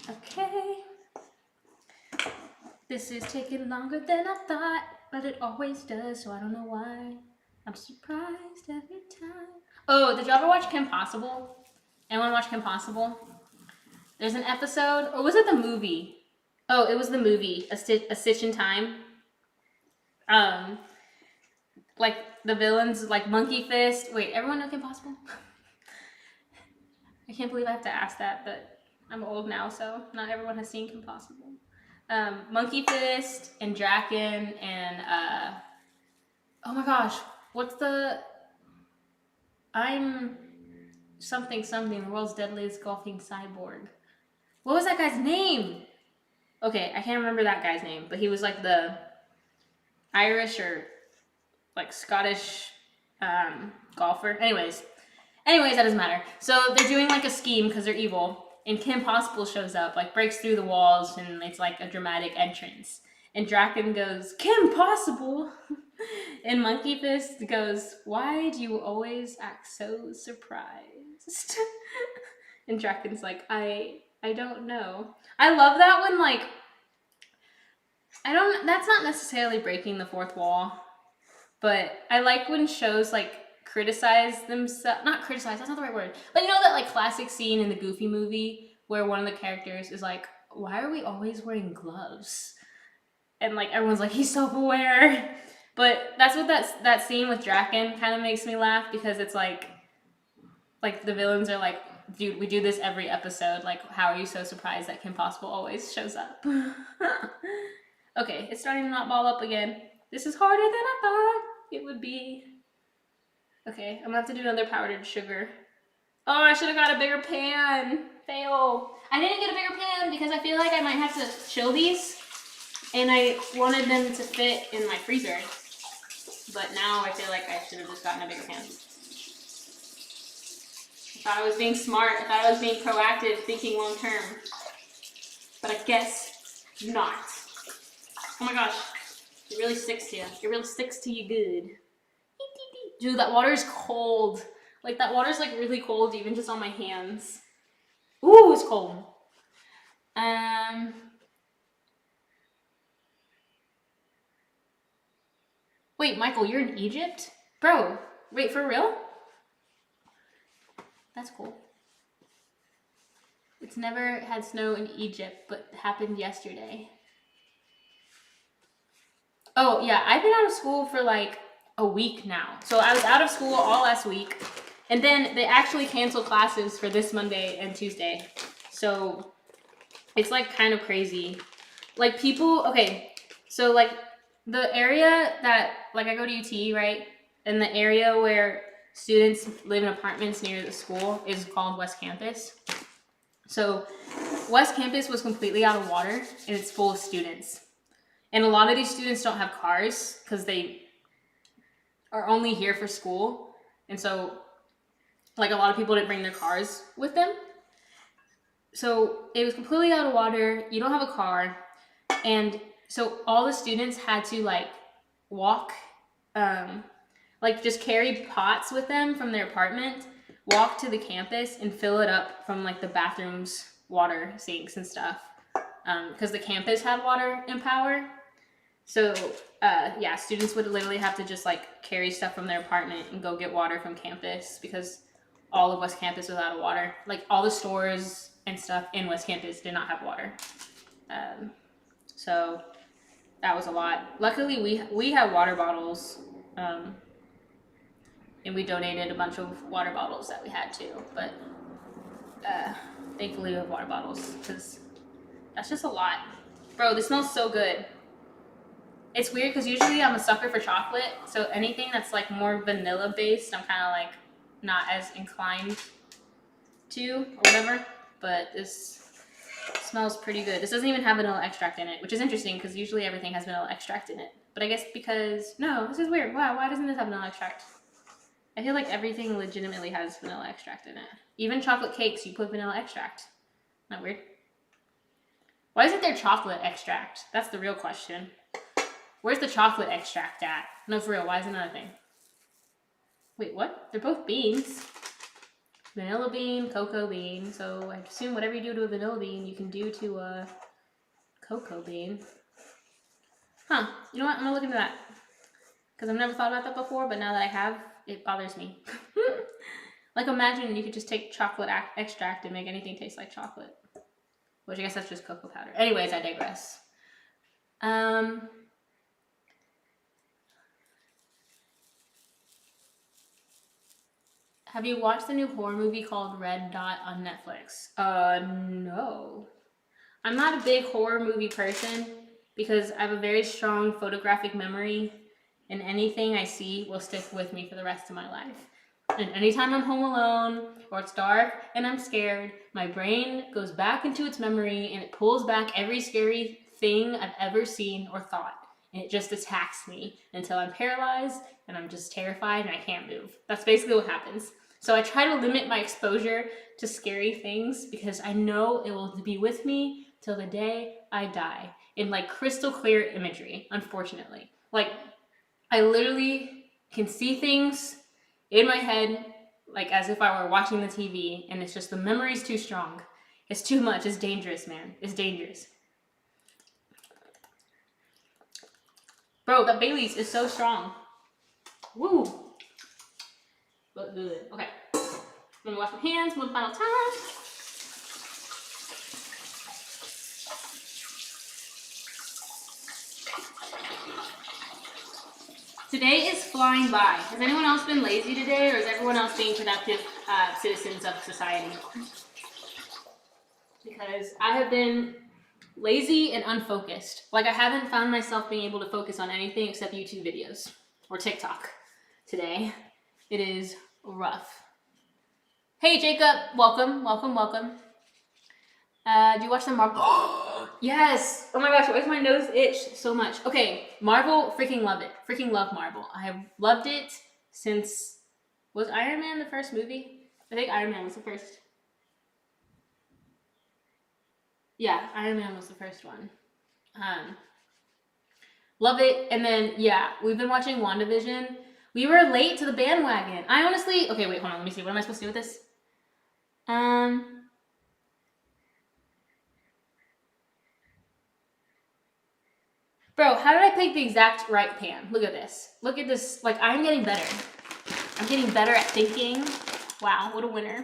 Okay. This is taking longer than I thought, but it always does, so I don't know why. I'm surprised every time. Oh, did y'all ever watch Kim Possible? Anyone watch Kim Possible? There's an episode, or was it the movie? Oh, it was the movie, A Stitch in Time. Like the villains, like Monkey Fist. Wait, everyone know Kim Possible? I can't believe I have to ask that, but I'm old now, so not everyone has seen Kim Possible. Monkey Fist and Draken and oh my gosh, what's the? I'm something, the world's deadliest golfing cyborg. What was that guy's name? Okay, I can't remember that guy's name, but he was like the Irish or like Scottish golfer. Anyways, that doesn't matter. So they're doing like a scheme because they're evil, and Kim Possible shows up, like breaks through the walls, and it's like a dramatic entrance. And Draken goes, Kim Possible! And Monkey Fist goes, why do you always act so surprised? And Draken's like, I don't know. I love that when, like, that's not necessarily breaking the fourth wall, but I like when shows, like, criticize themselves, not criticize, that's not the right word, but you know that, like, classic scene in the Goofy movie where one of the characters is like, why are we always wearing gloves? And, like, everyone's like, he's self-aware. But that's what that scene with Draken kind of makes me laugh, because it's like the villains are like, dude, we do this every episode. Like, how are you so surprised that Kim Possible always shows up? Okay, it's starting to not ball up again. This is harder than I thought it would be. Okay, I'm gonna have to do another powdered sugar. Oh, I should have got a bigger pan. Fail. I didn't get a bigger pan because I feel like I might have to chill these, and I wanted them to fit in my freezer. But now I feel like I should have just gotten a bigger pan. I thought I was being smart. I thought I was being proactive, thinking long term. But I guess not. Oh my gosh. It really sticks to you. It really sticks to you good. Dude, that water is cold. Like, that water's like really cold, even just on my hands. Ooh, it's cold. Wait, Michael, you're in Egypt? Bro, wait, for real? That's cool. It's never had snow in Egypt, but happened yesterday. Oh, yeah, I've been out of school for like a week now. So I was out of school all last week, and then they actually canceled classes for this Monday and Tuesday. So it's like kind of crazy. Like, people, okay, so like the area that, like, I go to UT, right? And the area where students live in apartments near the school is called West Campus. So West Campus was completely out of water, and it's full of students. And a lot of these students don't have cars because they are only here for school. And so, like, a lot of people didn't bring their cars with them. So it was completely out of water. You don't have a car. And so all the students had to, like, walk, like, just carry pots with them from their apartment, walk to the campus, and fill it up from, like, the bathrooms, water sinks and stuff. because the campus had water in power. So yeah, students would literally have to just like carry stuff from their apartment and go get water from campus because all of West Campus was out of water. Like all the stores and stuff in West Campus did not have water. So that was a lot. Luckily, we have water bottles, and we donated a bunch of water bottles that we had too. But thankfully, we have water bottles because that's just a lot. Bro, this smells so good. It's weird because usually I'm a sucker for chocolate, so anything that's like more vanilla based, I'm kind of like not as inclined to or whatever. But this smells pretty good. This doesn't even have vanilla extract in it, which is interesting because usually everything has vanilla extract in it. But I guess because, no, this is weird. Wow, why doesn't this have vanilla extract? I feel like everything legitimately has vanilla extract in it. Even chocolate cakes, you put vanilla extract. Not weird? Why isn't there chocolate extract? That's the real question. Where's the chocolate extract at? No, for real, why isn't that a thing? Wait, what? They're both beans. Vanilla bean, cocoa bean. So I assume whatever you do to a vanilla bean, you can do to a cocoa bean. Huh, you know what? I'm gonna look into that. Because I've never thought about that before, but now that I have, it bothers me. Like imagine you could just take chocolate extract and make anything taste like chocolate. Which I guess that's just cocoa powder. Anyways, I digress. Have you watched the new horror movie called Red Dot on Netflix? No. I'm not a big horror movie person because I have a very strong photographic memory and anything I see will stick with me for the rest of my life. And anytime I'm home alone or it's dark and I'm scared, my brain goes back into its memory and it pulls back every scary thing I've ever seen or thought. And it just attacks me until I'm paralyzed and I'm just terrified and I can't move. That's basically what happens. So I try to limit my exposure to scary things because I know it will be with me till the day I die in like crystal clear imagery, unfortunately. Like I literally can see things in my head like as if I were watching the TV and it's just the memory's too strong. It's too much. It's dangerous, man. It's dangerous. Bro, that Bailey's is so strong. Woo. Look good. Okay. I'm gonna wash my hands one final time. Today is flying by. Has anyone else been lazy today, or is everyone else being productive citizens of society? Because I have been lazy and unfocused. Like I haven't found myself being able to focus on anything except YouTube videos or TikTok today. It is rough. Hey Jacob, welcome, welcome, welcome. Do you watch the Marvel? Yes! Oh my gosh, why does my nose itch so much? Okay, Marvel, freaking love it. Freaking love Marvel. I have loved it since, was Iron Man the first movie? I think Iron Man was the first. Yeah, Iron Man was the first one. Love it. And then, yeah, we've been watching WandaVision. We were late to the bandwagon. I honestly, okay, wait, hold on, let me see. What am I supposed to do with this? Bro, how did I pick the exact right pan? Look at this. Look at this. Like, I'm getting better. I'm getting better at thinking. Wow, what a winner.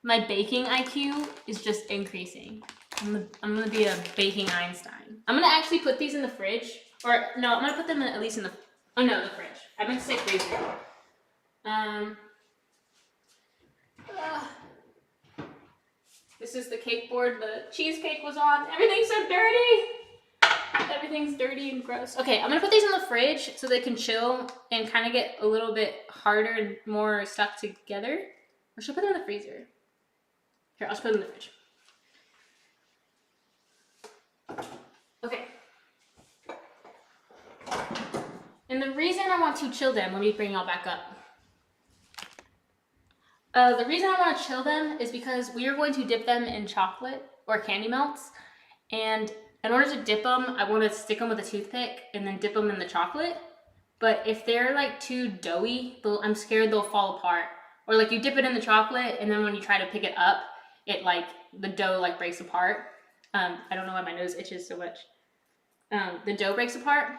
My baking IQ is just increasing. I'm gonna be a baking Einstein. I'm gonna actually put these in the fridge. Or, no, I'm gonna put them in, at least in the, oh no, the fridge. I meant to say freezer. This is the cake board the cheesecake was on. Everything's so dirty. Everything's dirty and gross. Okay, I'm gonna put these in the fridge so they can chill and kind of get a little bit harder and more stuck together. Or should I put them in the freezer? Here, I'll just put them in the fridge. Okay. And the reason I want to chill them, let me bring y'all back up. The reason I want to chill them is because we are going to dip them in chocolate or candy melts. And in order to dip them, I want to stick them with a toothpick and then dip them in the chocolate. But if they're like too doughy, I'm scared they'll fall apart. Or like you dip it in the chocolate and then when you try to pick it up, it like, the dough like breaks apart. I don't know why my nose itches so much. The dough breaks apart.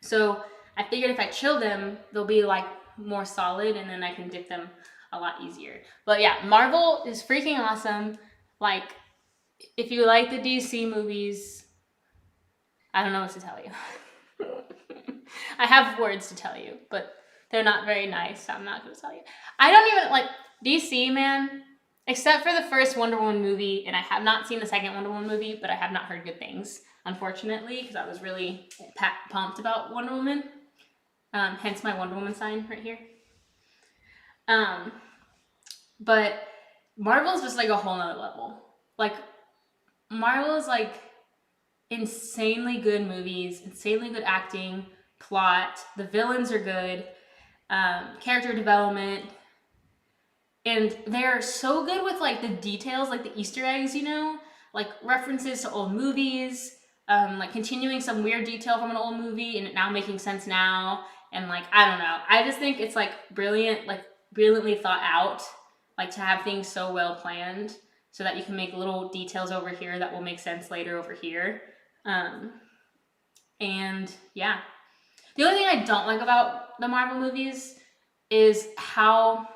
So I figured if I chill them, they'll be like more solid, and then I can dip them a lot easier. But yeah, Marvel is freaking awesome. Like, if you like the DC movies, I don't know what to tell you. I have words to tell you, but they're not very nice, so I'm not going to tell you. I don't even like DC, man, except for the first Wonder Woman movie, and I have not seen the second Wonder Woman movie, but I have not heard good things, unfortunately, because I was really pumped about Wonder Woman. Hence my Wonder Woman sign right here. But Marvel's just like a whole nother level. Like, Marvel's like insanely good movies, insanely good acting, plot. The villains are good, character development, and they're so good with like the details, like the Easter eggs, you know, like references to old movies, like continuing some weird detail from an old movie and it now making sense now. And like, I don't know, I just think it's like brilliant, like brilliantly thought out, like to have things so well planned so that you can make little details over here that will make sense later over here. And yeah, the only thing I don't like about the Marvel movies is how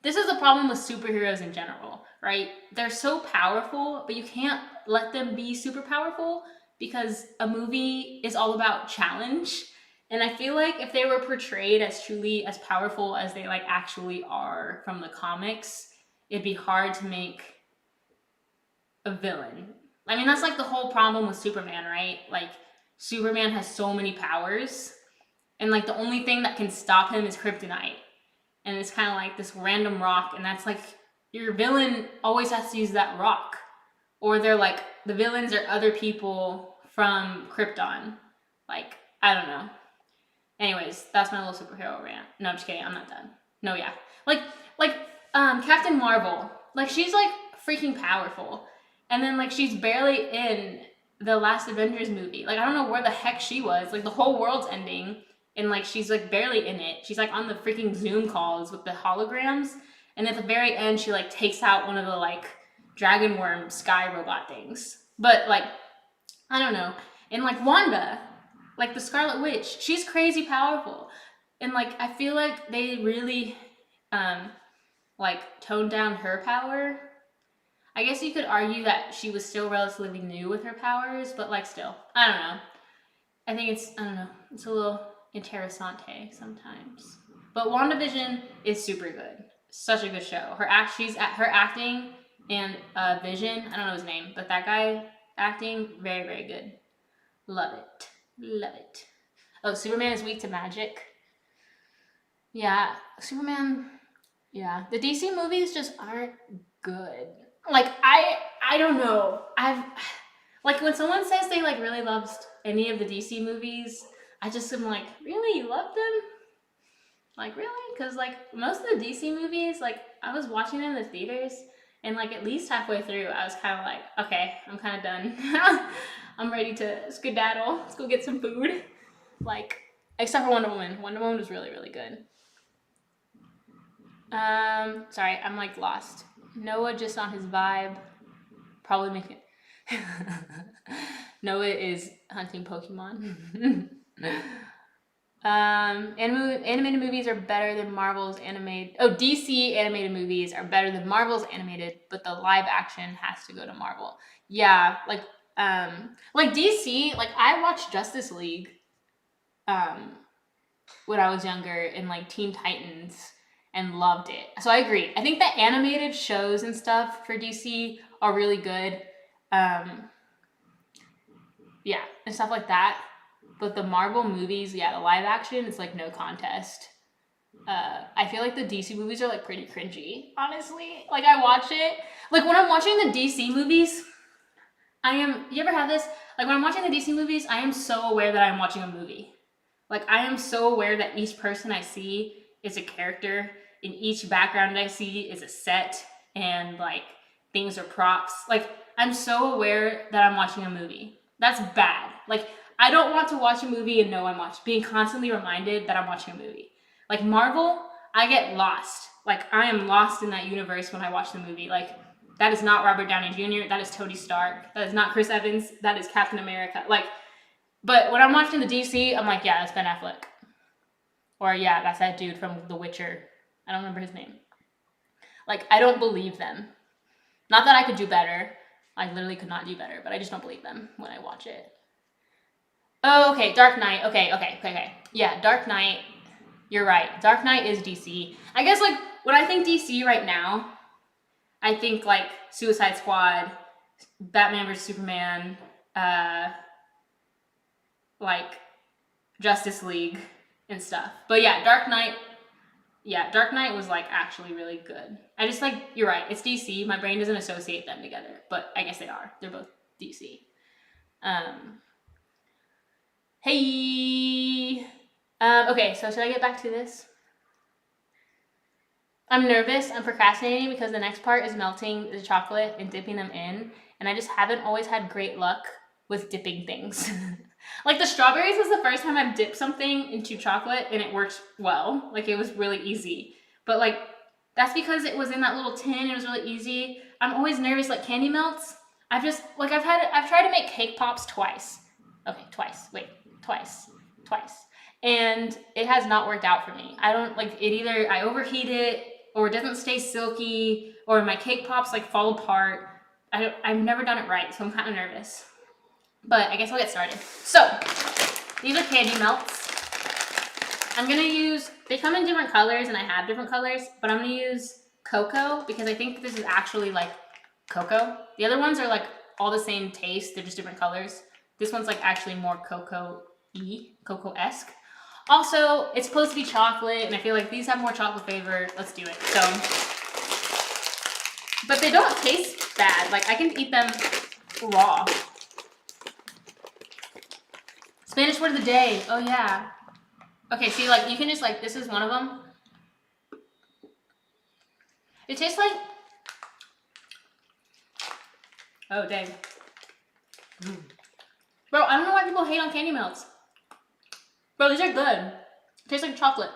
this is a problem with superheroes in general, right? They're so powerful, but you can't let them be super powerful because a movie is all about challenge. And I feel like if they were portrayed as truly as powerful as they like actually are from the comics, it'd be hard to make a villain. I mean, that's like the whole problem with Superman, right? Like, Superman has so many powers, and like the only thing that can stop him is kryptonite. And it's kind of like this random rock, and that's like your villain always has to use that rock. Or they're like, the villains are other people from Krypton. Like, I don't know. Anyways, that's my little superhero rant. No, I'm just kidding. I'm not done. No, yeah. Like Captain Marvel. Like, she's like freaking powerful. And then like she's barely in the last Avengers movie. Like, I don't know where the heck she was. Like, the whole world's ending, and like she's like barely in it. She's like on the freaking Zoom calls with the holograms, and at the very end she like takes out one of the like dragon worm sky robot things. But like, I don't know. And like Wanda, like the Scarlet Witch, she's crazy powerful. And like I feel like they really like toned down her power. I guess you could argue that she was still relatively new with her powers, but like still, I don't know. I think it's, I don't know, it's a little interessante sometimes. But WandaVision is super good. Such a good show. Her acting and Vision, I don't know his name, but that guy acting, very, very good. Love it. Love it. Oh, Superman is weak to magic. Yeah, Superman, yeah. The DC movies just aren't good. Like, I don't know. Like, when someone says they like really loved any of the DC movies, I just am like, really, you love them? Like, really? Because like most of the DC movies, like I was watching them in the theaters, and like at least halfway through I was kind of like, okay, I'm kind of done. I'm ready to skedaddle. Let's go get some food. Like, except for Wonder Woman. Wonder Woman was really, really good. Sorry, I'm like lost. Noah just on his vibe. Probably make it. Noah is hunting Pokemon. Animated movies are better than Marvel's animated. Oh, DC animated movies are better than Marvel's animated, but the live action has to go to Marvel. Yeah, like DC. Like, I watched Justice League, when I was younger, and like Teen Titans, and loved it. So I agree. I think the animated shows and stuff for DC are really good. Yeah, and stuff like that. But the Marvel movies, yeah, the live action, it's like no contest. I feel like the DC movies are like pretty cringy, honestly. Like, I watch it. Like, when I'm watching the DC movies, you ever have this? Like, when I'm watching the DC movies, I am so aware that I'm watching a movie. Like, I am so aware that each person I see is a character, and each background I see is a set, and like things are props. Like, I'm so aware that I'm watching a movie. That's bad. Like, I don't want to watch a movie and know I'm being constantly reminded that I'm watching a movie. Like, Marvel, I get lost. Like, I am lost in that universe when I watch the movie. Like, That is not Robert Downey Jr. That is Tony Stark. That is not Chris Evans. That is Captain America. Like, but when I'm watching the DC, I'm like, yeah, that's Ben Affleck. Or yeah, that's that dude from The Witcher. I don't remember his name. Like, I don't believe them. Not that I could do better. I literally could not do better, but I just don't believe them when I watch it. Oh, okay, Dark Knight. Okay. Yeah, Dark Knight. You're right. Dark Knight is DC. I guess, like, when I think DC right now, I think, like, Suicide Squad, Batman vs. Superman, like, Justice League and stuff. But yeah, Dark Knight was, like, actually really good. I just, like, you're right. It's DC. My brain doesn't associate them together, but I guess they are. They're both DC. Hey. Okay, so should I get back to this? I'm nervous. I'm procrastinating because the next part is melting the chocolate and dipping them in, and I just haven't always had great luck with dipping things. Like the strawberries was the first time I've dipped something into chocolate and it worked well. Like it was really easy. But like that's because it was in that little tin. It was really easy. I'm always nervous like candy melts. I've tried to make cake pops twice. Okay, twice. And it has not worked out for me. I don't like it either. I overheat it or it doesn't stay silky or my cake pops like fall apart. I've never done it right, so I'm kind of nervous. But I guess we'll get started. So, these are candy melts. I'm gonna use, they come in different colors and I have different colors, but I'm gonna use cocoa because I think this is actually like cocoa. The other ones are like all the same taste, they're just different colors. This one's like actually more cocoa-esque. Also, it's supposed to be chocolate and I feel like these have more chocolate flavor. Let's do it. So, but they don't taste bad. Like I can eat them raw. Spanish word of the day. Oh yeah. Okay, see, like you can just like this is one of them. It tastes like. Oh dang. Bro, I don't know why people hate on candy melts. Bro, these are good. It tastes like chocolate.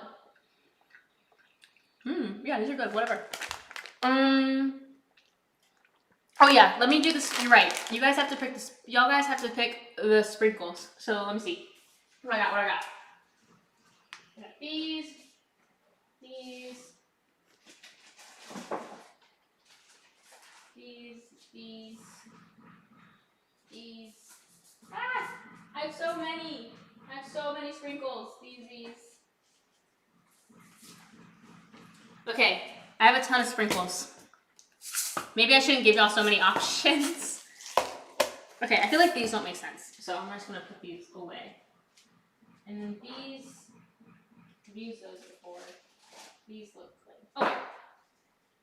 Yeah, these are good. Whatever. Oh yeah, let me do this. You're right. You guys have to pick this. Y'all guys have to pick the sprinkles. So let me see. What I got? I got these. Ah! I have so many. Sprinkles. These. Okay, I have a ton of sprinkles. Maybe I shouldn't give y'all so many options. Okay, I feel like these don't make sense. So I'm just gonna put these away. And then these, I've used those before. These look good.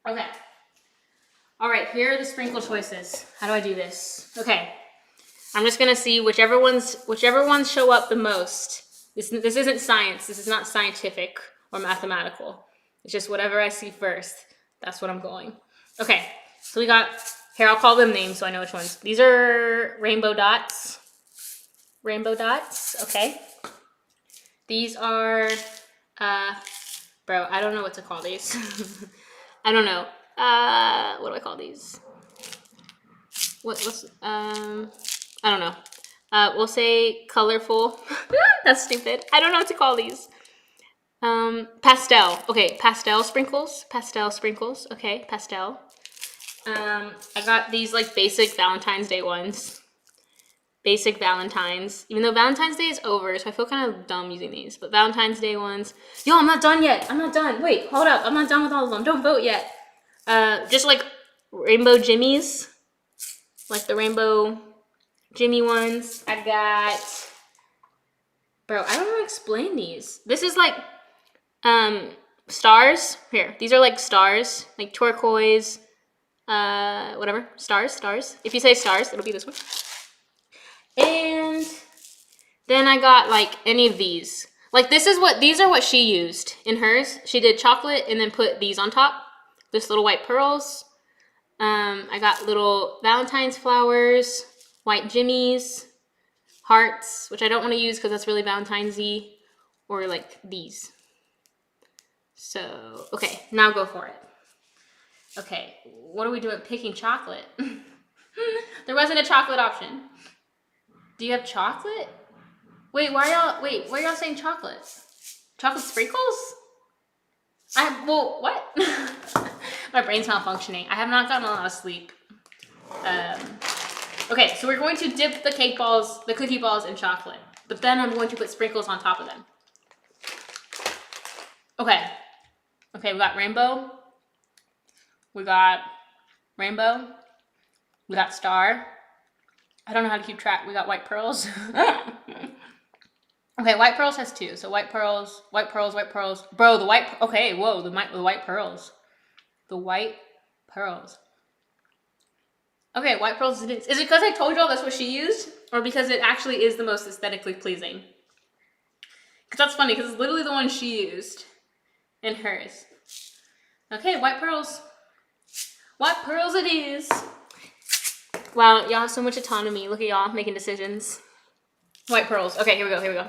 Okay. All right, here are the sprinkle choices. How do I do this? Okay, I'm just gonna see whichever ones show up the most. This isn't science. This is not scientific or mathematical. It's just whatever I see first. That's what I'm going. Okay, so we got, here I'll call them names so I know which ones. These are rainbow dots. Okay. These are, bro, I don't know what to call these. I don't know. What do I call these? I don't know. We'll say colorful. That's stupid. I don't know what to call these. Pastel. Okay, pastel sprinkles. Okay, pastel. I got these like basic Valentine's Day ones. Basic Valentine's. Even though Valentine's Day is over, so I feel kind of dumb using these. But Valentine's Day ones. Yo, I'm not done yet. Wait, hold up. I'm not done with all of them. Don't vote yet. Just like rainbow jimmies. Like the rainbow Jimmy ones. I got, bro, I don't know how to explain these. This is like stars. Here, these are like stars, like turquoise, whatever, stars. If you say stars, it'll be this one. And then I got like any of these. Like these are what she used in hers. She did chocolate and then put these on top. This little white pearls. I got little Valentine's flowers, white jimmies, hearts, which I don't want to use because that's really Valentine's-y, or like these. So, okay, now go for it. Okay, what do we do at picking chocolate? There wasn't a chocolate option. Do you have chocolate? Wait, why are y'all saying chocolate? Chocolate sprinkles? What? My brain's malfunctioning. I have not gotten a lot of sleep. Okay, so we're going to dip the cookie balls in chocolate. But then I'm going to put sprinkles on top of them. Okay. Okay, we got rainbow. We got rainbow. We got star. I don't know how to keep track. We got white pearls. Okay, white pearls has 2. So white pearls, white pearls, white pearls. Bro, okay, whoa, the white pearls. The white pearls. Okay, white pearls it is. Is it because I told y'all that's what she used? Or because it actually is the most aesthetically pleasing? Because that's funny, because it's literally the one she used in hers. Okay, white pearls. White pearls it is. Wow, y'all have so much autonomy. Look at y'all making decisions. White pearls. Okay, here we go.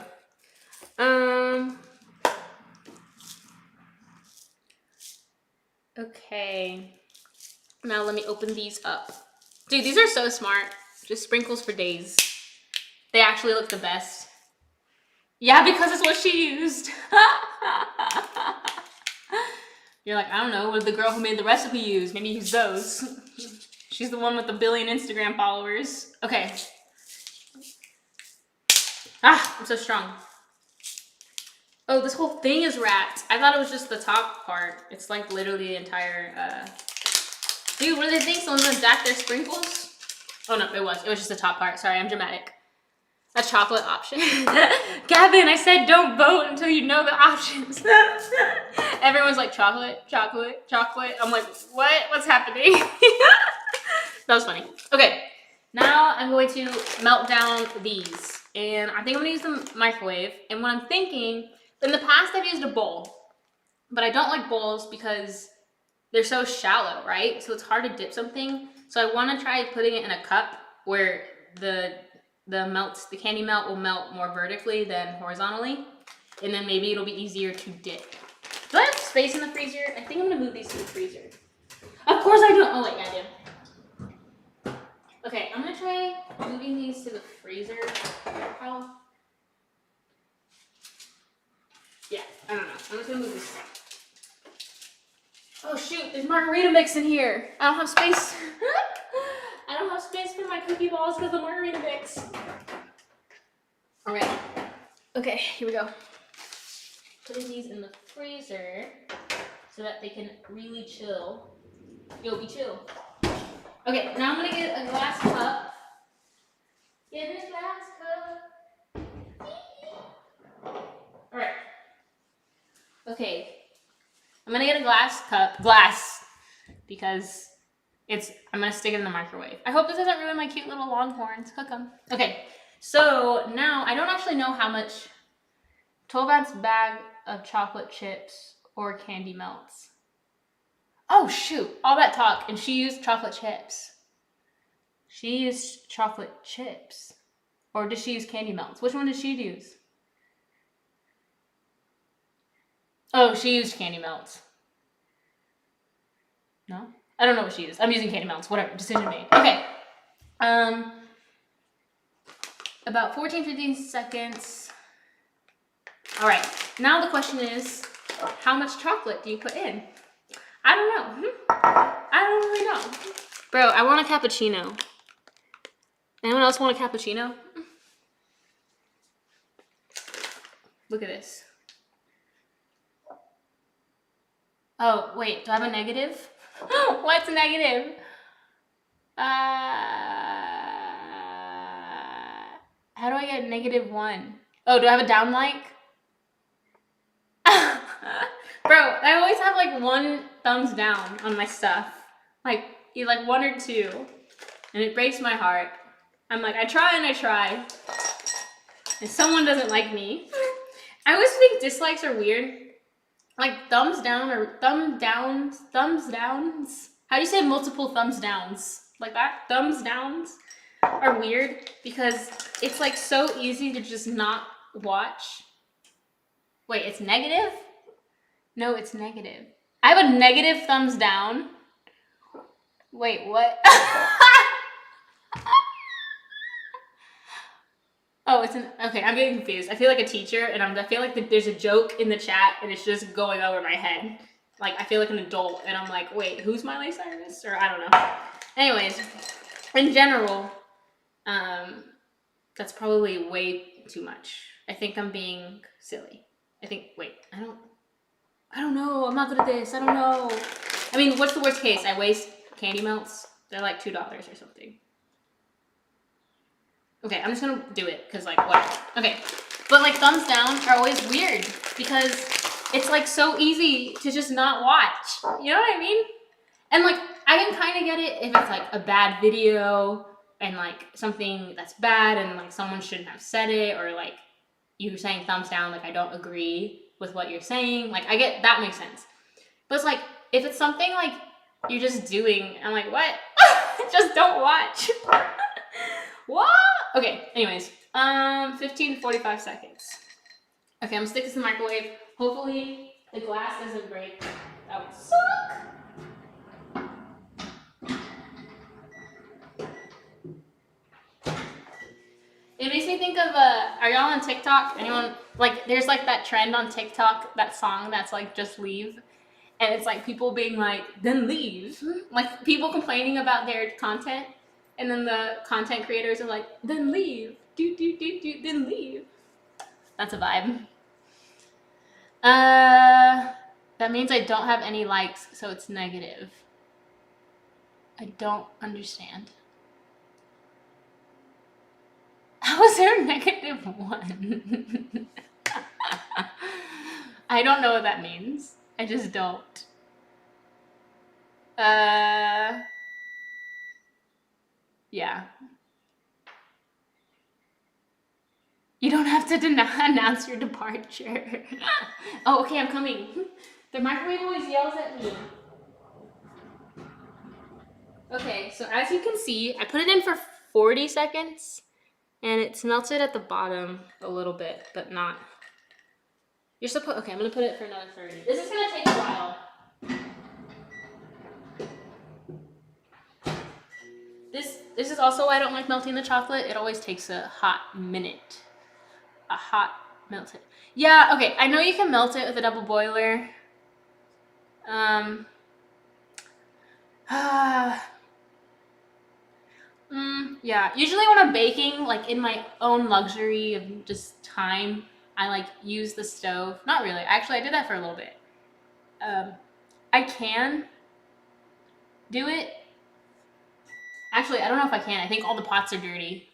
Okay. Now let me open these up. Dude, these are so smart. Just sprinkles for days. They actually look the best. Yeah, because it's what she used. You're like, I don't know, what did the girl who made the recipe use? Maybe use those. She's the one with the 1 billion Instagram followers. Okay. I'm so strong. Oh, this whole thing is wrapped. I thought it was just the top part. It's like literally the entire, Dude, what do they think? Someone's gonna jack their sprinkles? Oh no, it was just the top part. Sorry, I'm dramatic. A chocolate option. Gavin, I said don't vote until you know the options. Everyone's like, chocolate, chocolate, chocolate. I'm like, what? What's happening? That was funny. Okay, now I'm going to melt down these. And I think I'm gonna use the microwave. And what I'm thinking, in the past I've used a bowl. But I don't like bowls because they're so shallow, right? So it's hard to dip something. So I wanna try putting it in a cup where the candy melt will melt more vertically than horizontally. And then maybe it'll be easier to dip. Do I have space in the freezer? I think I'm gonna move these to the freezer. Of course I do. Oh wait, yeah, I do. Okay, I'm gonna try moving these to the freezer. How? Yeah, I don't know. I'm just gonna move this. Oh shoot, there's margarita mix in here. I don't have space. I don't have space for my cookie balls because of margarita mix. All right. Okay, here we go. Putting these in the freezer so that they can really chill. Yo, be chill. Okay, now I'm gonna get a glass cup. Get a glass cup. All right. Okay. I'm gonna get a glass, because I'm gonna stick it in the microwave. I hope this doesn't ruin my cute little longhorns. Hook 'em. Okay, so now I don't actually know how much 12-ounce bag of chocolate chips or candy melts. Oh shoot, all that talk, and she used chocolate chips. She used chocolate chips. Or did she use candy melts? Which one did she use? Oh, she used candy melts. No? I don't know what she used. I'm using candy melts. Whatever. Decision made. Okay. About 14, 15 seconds. All right. Now the question is, how much chocolate do you put in? I don't know. I don't really know. Bro, I want a cappuccino. Anyone else want a cappuccino? Look at this. Oh, wait. Do I have a negative? What's negative? How do I get -1? Oh, do I have a down like? Bro, I always have like 1 thumbs down on my stuff. Like, either like 1 or 2. And it breaks my heart. I'm like, I try and I try. And someone doesn't like me. I always think dislikes are weird. Like thumbs down or thumbs downs. How do you say multiple thumbs downs? Like that? Thumbs downs are weird because it's like so easy to just not watch. Wait, it's negative? No, it's negative. I have a negative thumbs down. Wait, what? Oh, it's an okay. I'm getting confused. I feel like a teacher, and I feel like there's a joke in the chat, and it's just going over my head. Like I feel like an adult, and I'm like, wait, who's Miley Cyrus? Or I don't know. Anyways, in general, that's probably way too much. I think I'm being silly. Wait, I don't know. I'm not good at this. I don't know. I mean, what's the worst case? I waste candy melts. They're like $2 or something. Okay, I'm just gonna do it because like what? Okay, but like thumbs down are always weird because it's like so easy to just not watch. You know what I mean? And like I can kind of get it if it's like a bad video and like something that's bad and like someone shouldn't have said it, or like you're saying thumbs down, like I don't agree with what you're saying. Like I get that makes sense. But it's like if it's something like you're just doing, I'm like, what? Just don't watch. What? Okay, anyways, 15 to 45 seconds. Okay, I'm gonna stick this in the microwave. Hopefully the glass doesn't break. That would suck. It makes me think of, are y'all on TikTok? Anyone, like, there's like that trend on TikTok, that song that's like, just leave. And it's like people being like, then leave. Like people complaining about their content. And then the content creators are like, then leave. Then leave. That's a vibe. That means I don't have any likes, so it's negative. I don't understand. How is there -1? I don't know what that means. I just don't. Yeah. You don't have to announce your departure. Oh, okay, I'm coming. The microwave always yells at me. Okay, so as you can see, I put it in for 40 seconds, and it's melted at the bottom a little bit, but not. You're supposed. Okay, I'm gonna put it for another 30. This is gonna take a while. This is also why I don't like melting the chocolate. It always takes a hot minute. A hot melted. Yeah, okay. I know you can melt it with a double boiler. Yeah. Usually when I'm baking, like in my own luxury of just time, I like use the stove. Not really. Actually, I did that for a little bit. I can do it. Actually, I don't know if I can. I think all the pots are dirty.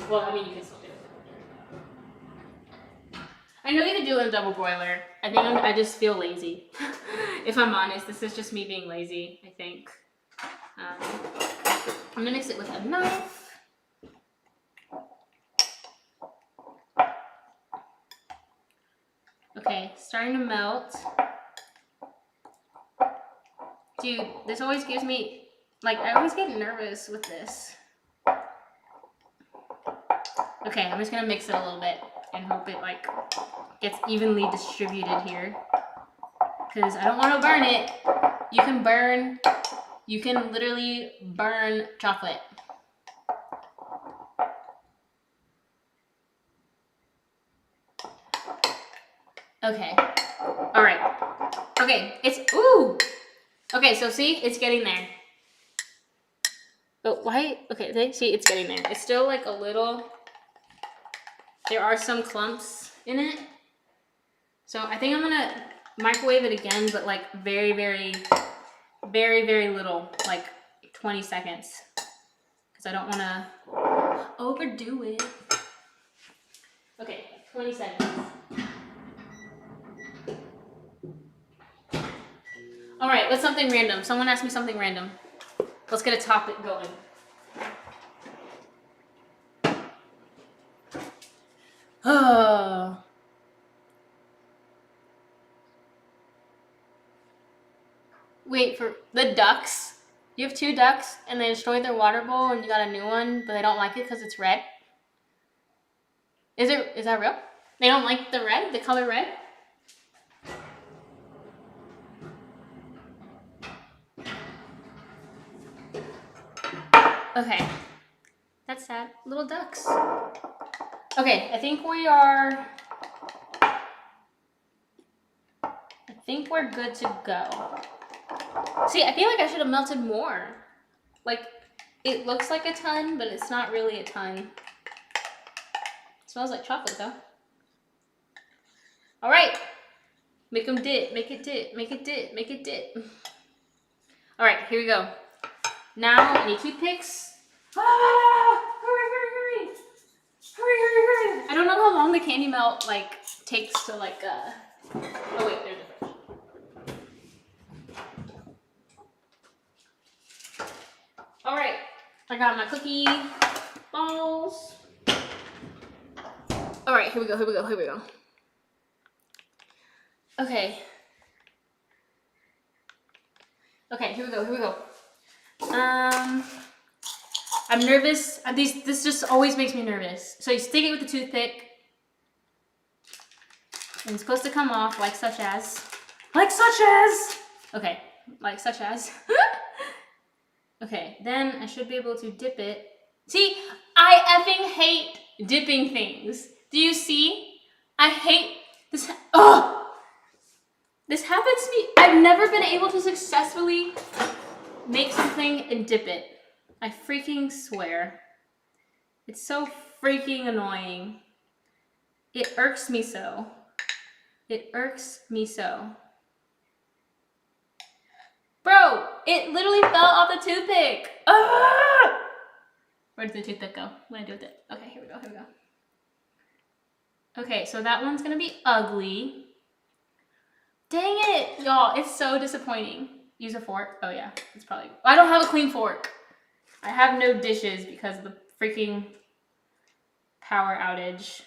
Well, I mean, you can still do it. I know you can do it in a double boiler. I just feel lazy. If I'm honest, this is just me being lazy, I think. I'm gonna mix it with a knife. Okay, starting to melt. Dude, this always gives me, like, I always get nervous with this. Okay, I'm just gonna mix it a little bit and hope it, like, gets evenly distributed here. Because I don't want to burn it. You can literally burn chocolate. Okay. All right. Okay, ooh. Okay, so see, it's getting there. But why? Okay, see, it's getting there. It's still like a little, there are some clumps in it. So I think I'm gonna microwave it again, but like very, very, very, very little, like 20 seconds. Because I don't wanna overdo it. Okay, 20 seconds. All right, let's something random. Someone asked me something random. Let's get a topic going. Oh. Wait, for the ducks? You have 2 ducks and they destroyed their water bowl and you got a new one, but they don't like it because it's red? Is that real? They don't like the color red? Okay. That's sad. Little ducks. Okay, I think we're good to go. See, I feel like I should have melted more. Like, it looks like a ton, but it's not really a ton. It smells like chocolate, though. All right. Make them dip. Make it dip. Make it dip. Make it dip. All right, here we go. Now, I need toothpicks. Ah! Hurry, hurry, hurry. Hurry, hurry, hurry. I don't know how long the candy melt, like, takes to, like, oh, wait, there's a fridge. All right, I got my cookie balls. All right, here we go, here we go, here we go. Okay. Okay, here we go, here we go. I'm nervous. This just always makes me nervous. So you stick it with the toothpick. And it's supposed to come off like such as. Like such as! Okay, like such as. Okay, then I should be able to dip it. See, I effing hate dipping things. Do you see? I hate this. Ugh! This happens to me. I've never been able to successfully make something and dip it. I freaking swear. It's so freaking annoying. It irks me so. It irks me so. Bro, it literally fell off the toothpick. Ah! Where did the toothpick go? What did I do with it? Okay, here we go, here we go. Okay, so that one's gonna be ugly. Dang it, y'all, it's so disappointing. Use a fork. Oh yeah, it's probably, I don't have a clean fork. I have no dishes because of the freaking power outage.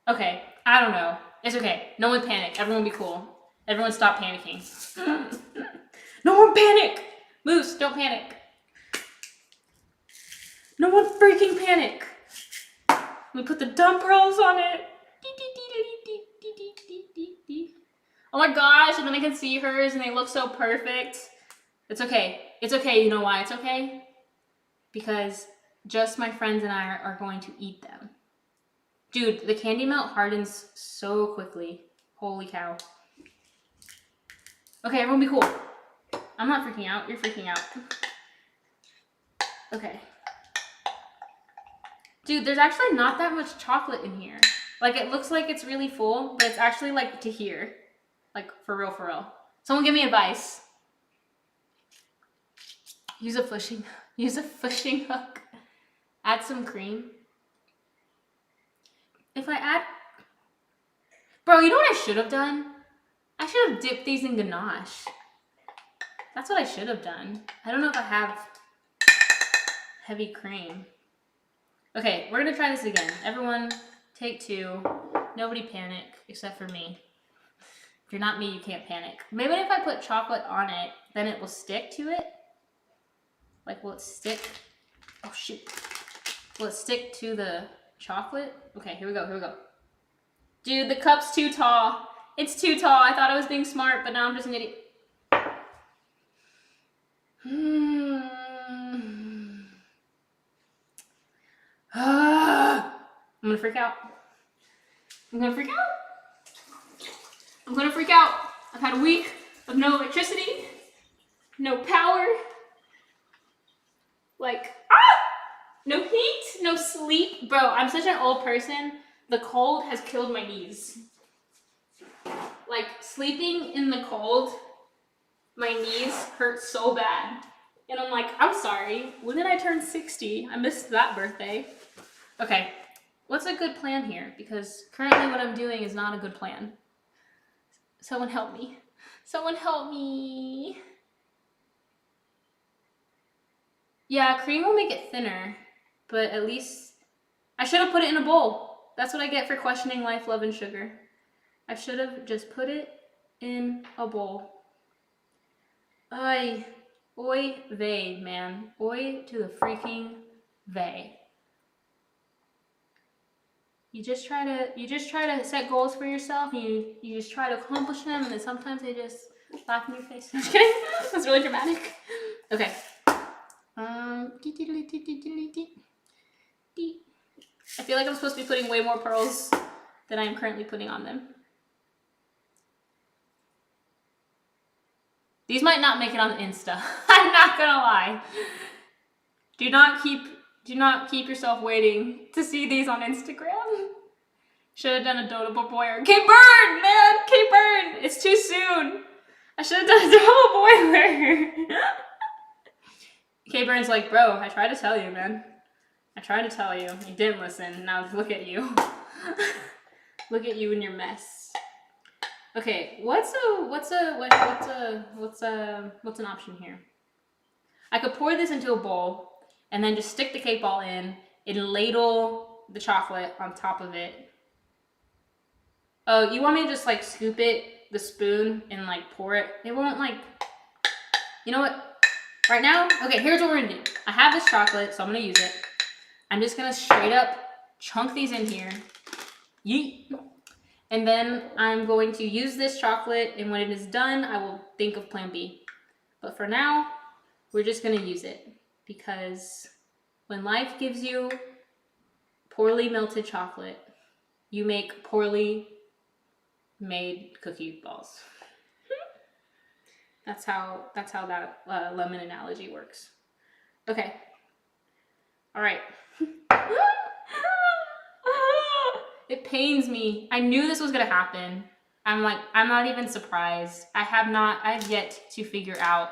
Okay, I don't know. It's okay. No one panic. Everyone be cool. Everyone stop panicking. No one panic! Moose, don't panic. No one freaking panic. Let me put the dump rolls on it. Oh my gosh, and then I can see hers and they look so perfect. It's okay. It's okay. You know why it's okay? Because just my friends and I are going to eat them. Dude, the candy melt hardens so quickly. Holy cow. Okay, everyone be cool. I'm not freaking out. You're freaking out. Okay. Dude, there's actually not that much chocolate in here. Like, it looks like it's really full, but it's actually, like, to here. Like, for real, for real. Someone give me advice. Use a fishing hook. Add some cream. If I add... Bro, you know what I should have done? I should have dipped these in ganache. That's what I should have done. I don't know if I have heavy cream. Okay, we're gonna try this again. Everyone, take two. Nobody panic, except for me. If you're not me, you can't panic. Maybe if I put chocolate on it, then it will stick to it. Like, will it stick? Oh, shoot. Will it stick to the chocolate? Okay, here we go, here we go. Dude, the cup's too tall. It's too tall. I thought I was being smart, but now I'm just an idiot. I'm gonna freak out. I'm gonna freak out. I'm gonna freak out. I've had a week of no electricity, no power, like, no heat, no sleep. Bro, I'm such an old person. The cold has killed my knees. Like, sleeping in the cold, my knees hurt so bad. And I'm like, I'm sorry. When did I turn 60? I missed that birthday. Okay, what's a good plan here? Because currently what I'm doing is not a good plan. Someone help me. Someone help me. Yeah, cream will make it thinner, but at least I should have put it in a bowl. That's what I get for questioning life, love, and sugar. I should have just put it in a bowl. Oy vey, man. Oy to the freaking vey. You just try to set goals for yourself, and you just try to accomplish them, and then sometimes they just laugh in your face. I'm just kidding. That's really dramatic. Okay. I feel like I'm supposed to be putting way more pearls than I am currently putting on them. These might not make it on Insta. I'm not gonna lie. Do not keep yourself waiting to see these on Instagram. Should have done a Dotable boiler. K-Burn, man! K-Burn! It's too soon. I should have done a double boiler. K-Burn's like, bro, I tried to tell you, man. I tried to tell you. You didn't listen. Now look at you. Look at you in your mess. Okay, what's an option here? I could pour this into a bowl and then just stick the cake ball in and ladle the chocolate on top of it. Oh, you want me to just like scoop it, the spoon, and like pour it? It won't like, you know what? Right now, okay, here's what we're gonna do. I have this chocolate, so I'm gonna use it. I'm just gonna straight up chunk these in here. Yeet. And then I'm going to use this chocolate, and when it is done, I will think of plan B. But for now, we're just gonna use it because when life gives you poorly melted chocolate, you make poorly made cookie balls. That's how that lemon analogy works. Okay. All right. It pains me. I knew this was gonna happen. I'm not even surprised. I've yet to figure out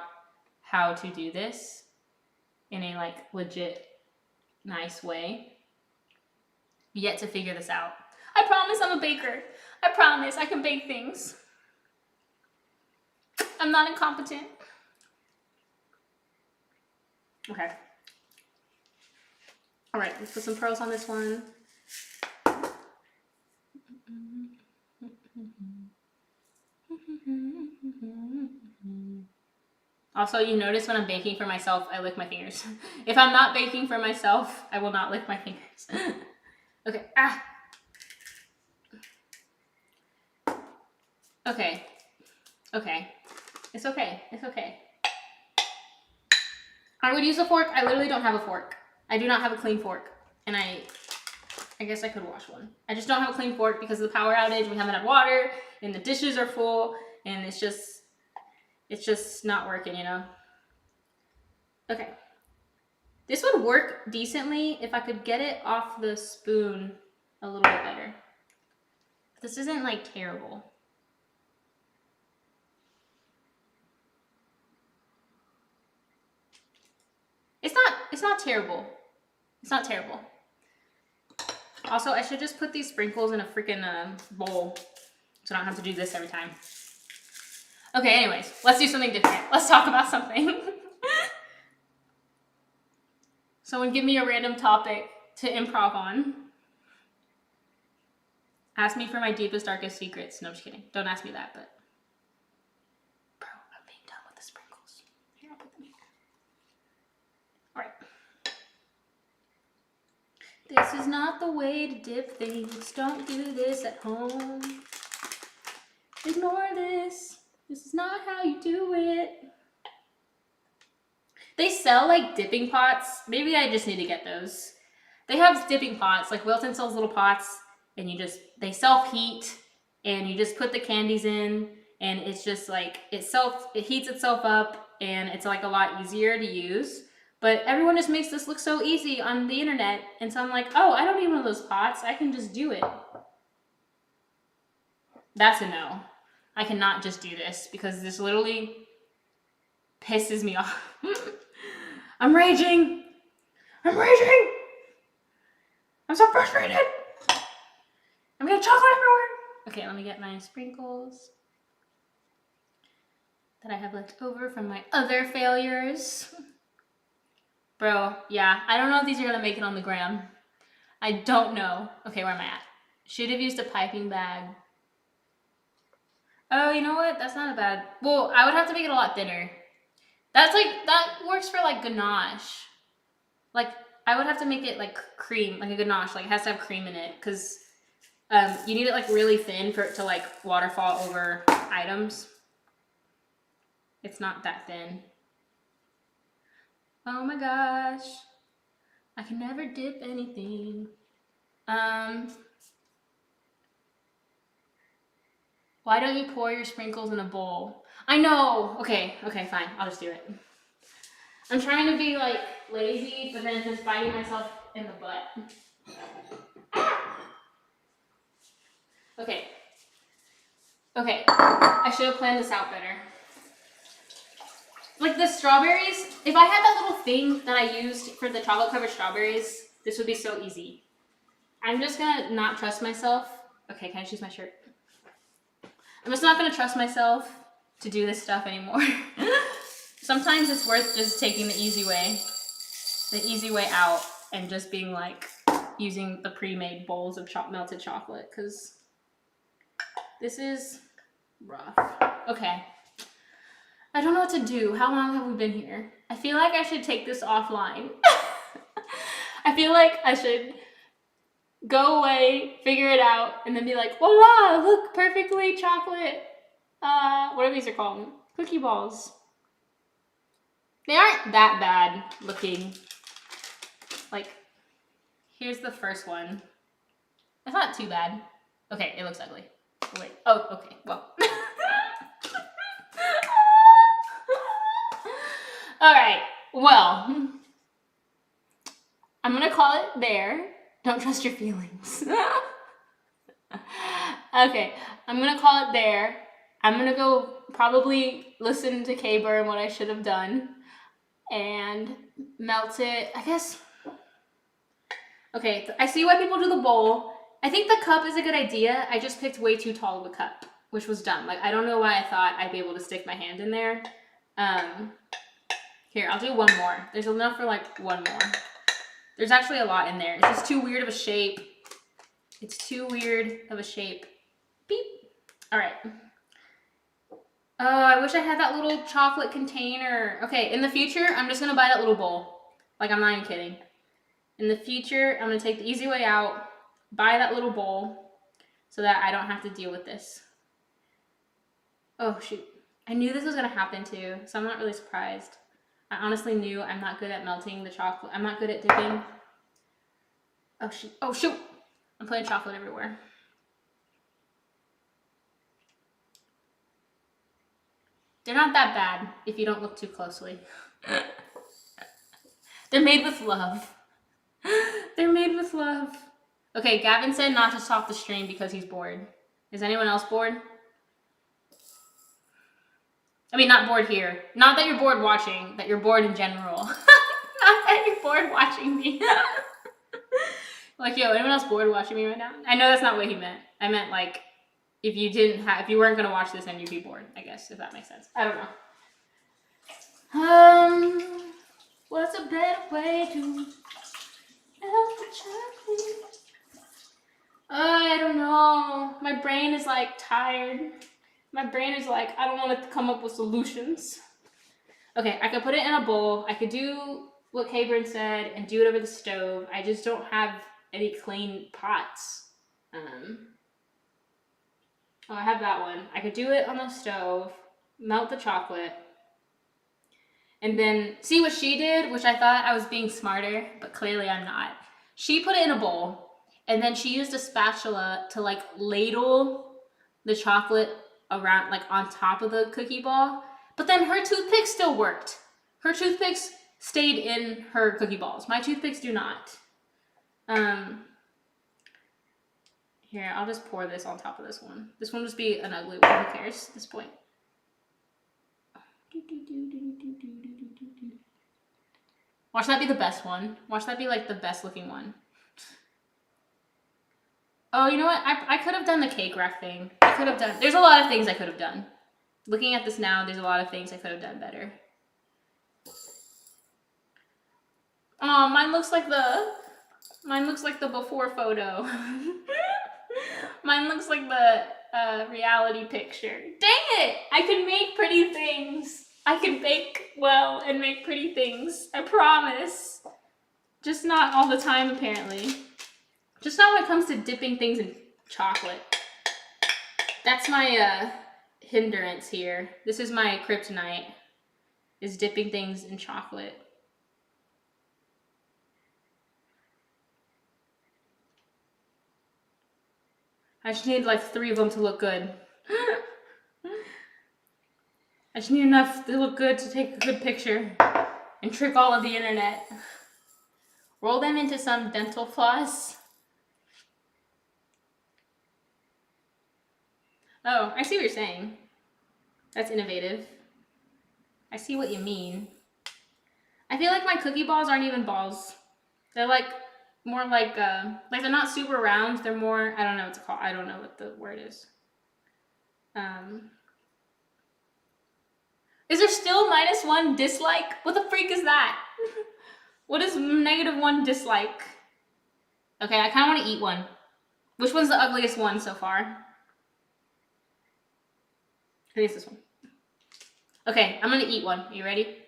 how to do this in a like legit nice way. Yet to figure this out. I promise I'm a baker. I promise I can bake things. I'm not incompetent. Okay. All right, let's put some pearls on this one. Also, you notice when I'm baking for myself, I lick my fingers. If I'm not baking for myself, I will not lick my fingers. Okay. Okay. Okay. It's okay. It's okay. I would use a fork. I literally don't have a fork. I do not have a clean fork. And I guess I could wash one. I just don't have a clean fork because of the power outage. We haven't had water and the dishes are full and it's just not working, you know? Okay. This would work decently if I could get it off the spoon a little bit better. This isn't like terrible. It's not terrible. It's not terrible. Also, I should just put these sprinkles in a freaking bowl so I don't have to do this every time. Okay, anyways, let's do something different. Let's talk about something. Someone give me a random topic to improv on. Ask me for my deepest, darkest secrets. No, just kidding. Don't ask me that, but... Bro, I'm being done with the sprinkles. Here, I'll put them here. Alright. This is not the way to dip things. Don't do this at home. Ignore this. This is not how you do it. They sell like dipping pots. Maybe I just need to get those. They have dipping pots. Like Wilton sells little pots and they self-heat and you just put the candies in and it's just like it heats itself up and it's like a lot easier to use. But everyone just makes this look so easy on the internet. And so I'm like, oh, I don't need one of those pots. I can just do it. That's a no. I cannot just do this because this literally pisses me off. I'm raging. I'm raging. I'm so frustrated. I'm getting chocolate everywhere. Okay, let me get my sprinkles that I have left over from my other failures. Bro, yeah, I don't know if these are gonna make it on the gram. I don't know. Okay, where am I at? Should have used a piping bag. Oh, you know what? That's not a bad... Well, I would have to make it a lot thinner. That works for like ganache. Like, I would have to make it like cream, like a ganache. Like, it has to have cream in it because you need it like really thin for it to like waterfall over items. It's not that thin. Oh my gosh. I can never dip anything. Why don't you pour your sprinkles in a bowl? I know. Okay, fine. I'll just do it. I'm trying to be like lazy, but then just biting myself in the butt. Okay. I should have planned this out better. Like the strawberries, if I had that little thing that I used for the chocolate covered strawberries, this would be so easy. I'm just gonna not trust myself. Okay, can I choose my shirt? I'm just not gonna trust myself to do this stuff anymore. Sometimes it's worth just taking the easy way out, and just being like using the pre-made bowls of melted chocolate, because this is rough. Okay. I don't know what to do. How long have we been here? I feel like I should take this offline. I feel like I should go away, figure it out, and then be like, voila, look, perfectly chocolate, whatever these are called, cookie balls. They aren't that bad looking. Like, here's the first one. It's not too bad. Okay, it looks ugly. Wait, oh, okay, well. All right, well, I'm gonna call it there. Don't trust your feelings. Okay, I'm gonna call it there. I'm gonna go probably listen to K-Burr and what I should have done and melt it, I guess. Okay, I see why people do the bowl. I think the cup is a good idea. I just picked way too tall of a cup, which was dumb. Like, I don't know why I thought I'd be able to stick my hand in there. Here, I'll do one more. There's enough for like one more. There's actually a lot in there. It's just too weird of a shape. It's too weird of a shape. Beep. All right. Oh, I wish I had that little chocolate container. Okay, in the future, I'm just gonna buy that little bowl. Like, I'm not even kidding. In the future, I'm gonna take the easy way out, buy that little bowl, so that I don't have to deal with this. Oh, shoot. I knew this was gonna happen too, so I'm not really surprised. I honestly knew I'm not good at melting the chocolate. I'm not good at dipping. Oh, shoot. Oh, shoot. I'm putting chocolate everywhere. They're not that bad if you don't look too closely. They're made with love. They're made with love. Okay, Gavin said not to stop the stream because he's bored. Is anyone else bored? I mean, not bored here. Not that you're bored watching, that you're bored in general. Not that you're bored watching me. Like, yo, anyone else bored watching me right now? I know that's not what he meant. I meant like, if you weren't gonna watch this, then you'd be bored, I guess, if that makes sense. I don't know. What's a better way to melt the chocolate? I don't know. My brain is like tired. My brain is like, I don't want to come up with solutions. Okay, I could put it in a bowl. I could do what K-Burr said and do it over the stove. I just don't have any clean pots. Oh, I have that one. I could do it on the stove, melt the chocolate, and then see what she did, which I thought I was being smarter, but clearly I'm not. She put it in a bowl, and then she used a spatula to like ladle the chocolate around, like on top of the cookie ball. But then her toothpicks still worked. Her toothpicks stayed in her cookie balls. My toothpicks do not. Here, I'll just pour this on top of this one. This one will just be an ugly one. Who cares at this point? Watch that be the best one. Watch that be like the best looking one. Oh, you know what? I could have done the cake rack thing. There's a lot of things I could have done. Looking at this now, there's a lot of things I could have done better. Oh, mine looks like the before photo. Mine looks like the reality picture. Dang it! I can make pretty things. I can bake well and make pretty things. I promise. Just not all the time, apparently. Just not when it comes to dipping things in chocolate. That's my hindrance here. This is my kryptonite, is dipping things in chocolate. I just need like 3 of them to look good. I just need enough to look good to take a good picture and trick all of the internet. Roll them into some dental floss. Oh, I see what you're saying. That's innovative. I see what you mean. I feel like my cookie balls aren't even balls. They're like more like they're not super round. They're more, I don't know what it's called. I don't know what the word is. Is there still -1 dislike? What the freak is that? What is -1 dislike? Okay, I kind of want to eat one. Which one's the ugliest one so far? I think it's this one. Okay, I'm gonna eat one. Are you ready?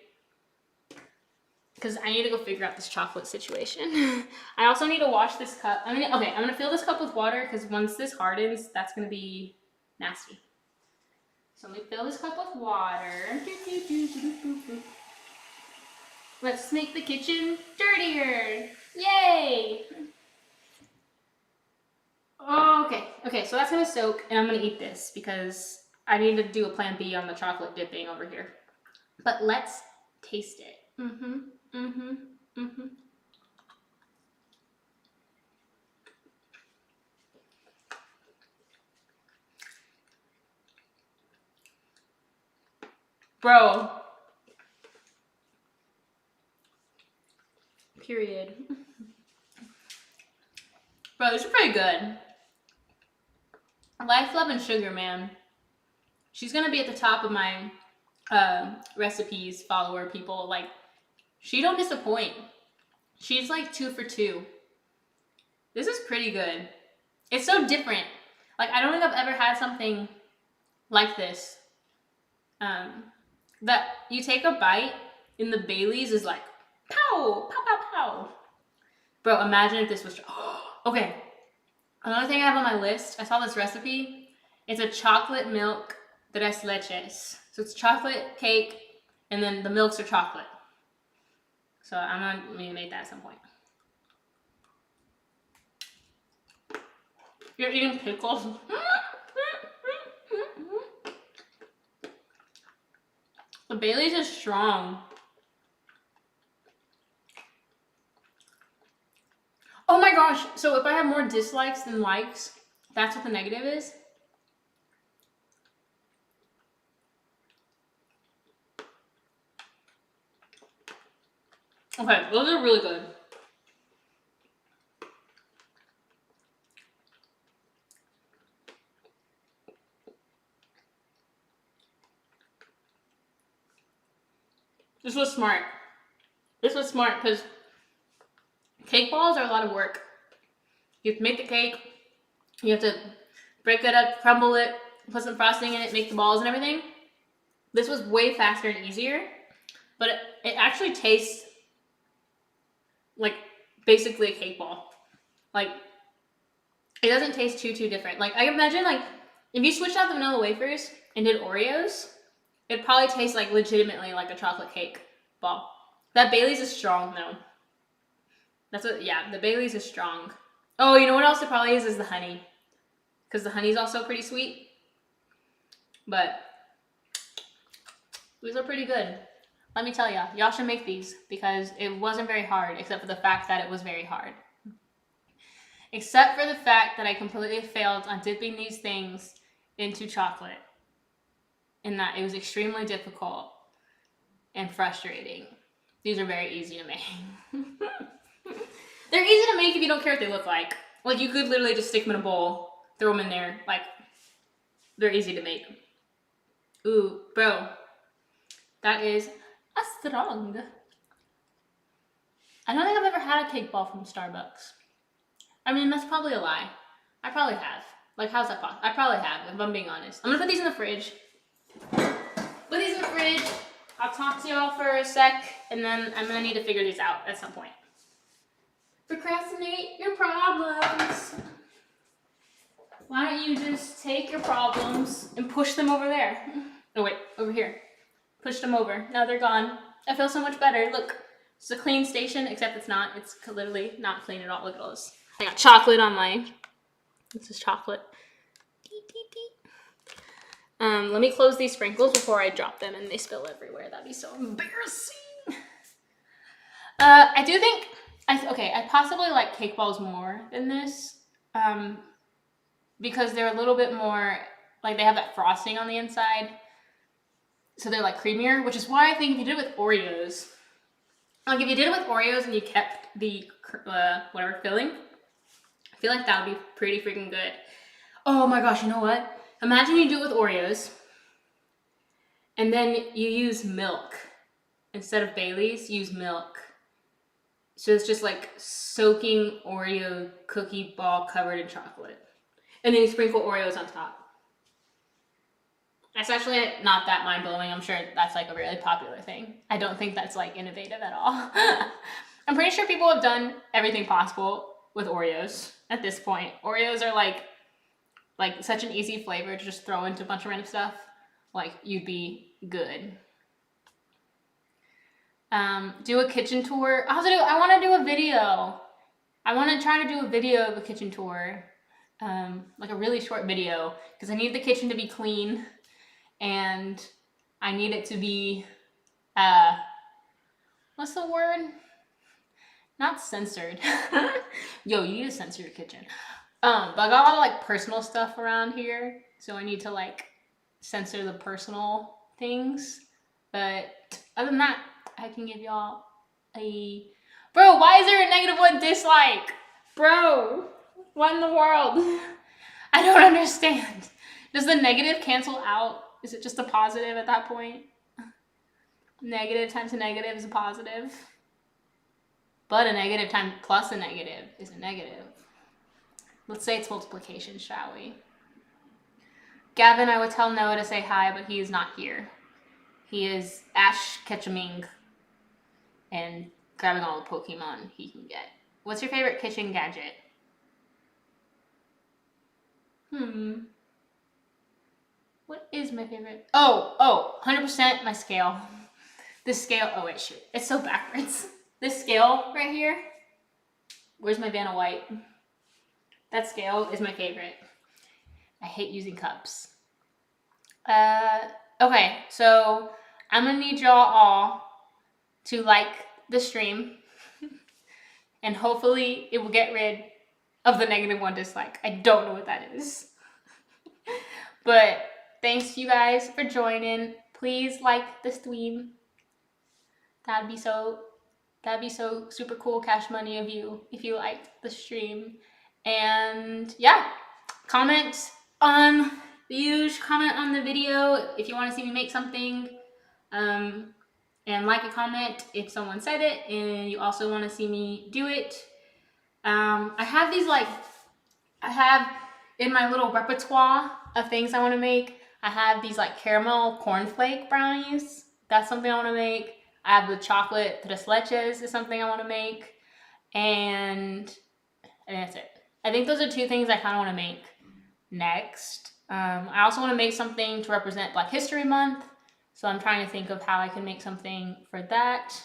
Because I need to go figure out this chocolate situation. I also need to wash this cup. I'm gonna fill this cup with water because once this hardens, that's gonna be nasty. So let me fill this cup with water. Let's make the kitchen dirtier. Yay! Okay, so that's gonna soak and I'm gonna eat this because I need to do a plan B on the chocolate dipping over here. But let's taste it. Bro. Period. Bro, these are pretty good. Life, Love, and Sugar, man. She's gonna be at the top of my recipes follower people. Like, she don't disappoint. She's like 2 for 2. This is pretty good. It's so different. Like, I don't think I've ever had something like this. That you take a bite and the Bailey's is like, pow, pow, pow, pow. Bro, imagine if this was, okay. Another thing I have on my list, I saw this recipe. It's a chocolate milk tres leches. So it's chocolate cake, and then the milks are chocolate. So I'm gonna make that at some point. You're eating pickles? The Bailey's is strong. Oh my gosh, so if I have more dislikes than likes, that's what the negative is? Okay, those are really good. This was smart. This was smart because cake balls are a lot of work. You have to make the cake, you have to break it up, crumble it, put some frosting in it, make the balls and everything. This was way faster and easier, but it actually tastes like basically a cake ball. Like, it doesn't taste too different. Like, I imagine, like, if you switched out the vanilla wafers and did Oreos, it'd probably taste like legitimately like a chocolate cake ball. That Bailey's is strong though. The Bailey's is strong. Oh, you know what else it probably is the honey. Because the honey's also pretty sweet. But these are pretty good. Let me tell y'all should make these because it wasn't very hard, except for the fact that it was very hard. Except for the fact that I completely failed on dipping these things into chocolate. And that it was extremely difficult and frustrating. These are very easy to make. They're easy to make if you don't care what they look like. Like, you could literally just stick them in a bowl, throw them in there. Like, they're easy to make. Ooh, bro. That is a strong. I don't think I've ever had a cake ball from Starbucks. I mean, that's probably a lie. I probably have. Like, how's that possible? I probably have, if I'm being honest. I'm gonna put these in the fridge. Put these in the fridge. I'll talk to y'all for a sec, and then I'm gonna need to figure these out at some point. Procrastinate your problems. Why don't you just take your problems and push them over there? Oh wait, over here. Push them over. Now they're gone. I feel so much better. Look, it's a clean station, except it's literally not clean at all. Look at all this. I got chocolate on my, this is chocolate. Let me close these sprinkles before I drop them and they spill everywhere. That'd be so embarrassing. I do think I possibly like cake balls more than this, because they're a little bit more like they have that frosting on the inside, so they're like creamier. Which is why I think if you did it with Oreos, like if you did it with Oreos and you kept the whatever filling, I feel like that would be pretty freaking good. Oh my gosh, you know what? Imagine you do it with Oreos, and then you use milk instead of Bailey's. Use milk. So it's just like soaking Oreo cookie ball covered in chocolate. And then you sprinkle Oreos on top. That's actually not that mind-blowing. I'm sure that's like a really popular thing. I don't think that's like innovative at all. I'm pretty sure people have done everything possible with Oreos at this point. Oreos are like such an easy flavor to just throw into a bunch of random stuff. Like, you'd be good. Do a kitchen tour. I want to do a video. I want to try to do a video of a kitchen tour. Like a really short video, because I need the kitchen to be clean and I need it to be, what's the word? Not censored. Yo, you need to censor your kitchen. But I got a lot of like personal stuff around here, so I need to like censor the personal things. But other than that, I can give y'all a... Bro, why is there a -1 dislike? Bro, what in the world? I don't understand. Does the negative cancel out? Is it just a positive at that point? Negative times a negative is a positive. But a negative times plus a negative is a negative. Let's say it's multiplication, shall we? Gavin, I would tell Noah to say hi, but he is not here. He is Ash Ketchuming and grabbing all the Pokemon he can get. What's your favorite kitchen gadget? What is my favorite? Oh, 100% my scale. This scale, oh wait, shoot. It's so backwards. This scale right here. Where's my Vanna White? That scale is my favorite. I hate using cups. Okay, so I'm gonna need y'all all to like the stream and hopefully it will get rid of the -1 dislike. I don't know what that is. But thanks you guys for joining. Please like the stream. That'd be so super cool, Cash Money of you, if you liked the stream. And yeah, comment on the video if you want to see me make something, and like a comment if someone said it and you also want to see me do it. I have in my little repertoire of things I want to make, I have these like caramel cornflake brownies. That's something I want to make. I have the chocolate tres leches is something I want to make, and that's it. I think those are two things I kind of want to make next. I also want to make something to represent Black History Month, so I'm trying to think of how I can make something for that.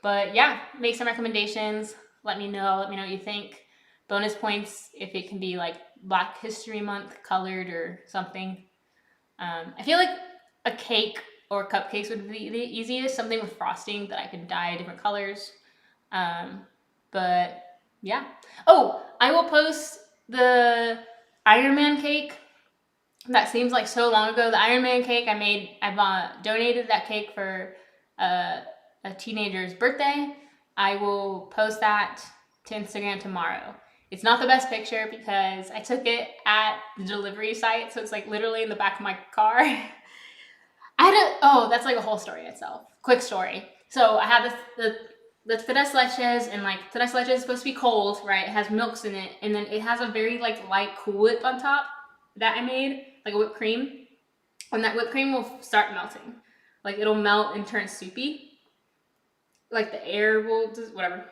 But yeah, make some recommendations. Let me know what you think. Bonus points if it can be like Black History Month colored or something. I feel like a cake or cupcakes would be the easiest, something with frosting that I could dye different colors. But yeah. Oh, I will post the Iron Man cake. That seems like so long ago. The Iron Man cake I donated that cake for a teenager's birthday. I will post that to Instagram tomorrow. It's not the best picture because I took it at the delivery site, so it's like literally in the back of my car. That's like a whole story itself. Quick story. So I had the tres leches, and like tres leches is supposed to be cold, right? It has milks in it, and then it has a very like light Cool Whip on top that I made, like a whipped cream. And that whipped cream will start melting. Like it'll melt and turn soupy. Like the air will just whatever.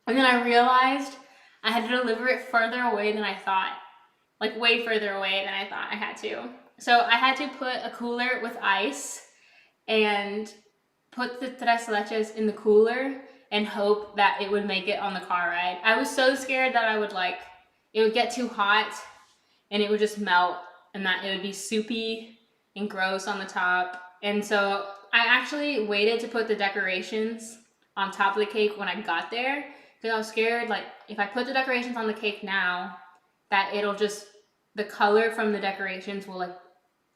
And then I realized I had to deliver it further away than I thought. Like way further away than I thought I had to. So I had to put a cooler with ice and put the tres leches in the cooler and hope that it would make it on the car ride. I was so scared that it would get too hot and it would just melt, and that it would be soupy and gross on the top. And so I actually waited to put the decorations on top of the cake when I got there, because I was scared, like, if I put the decorations on the cake now, that it'll just, the color from the decorations will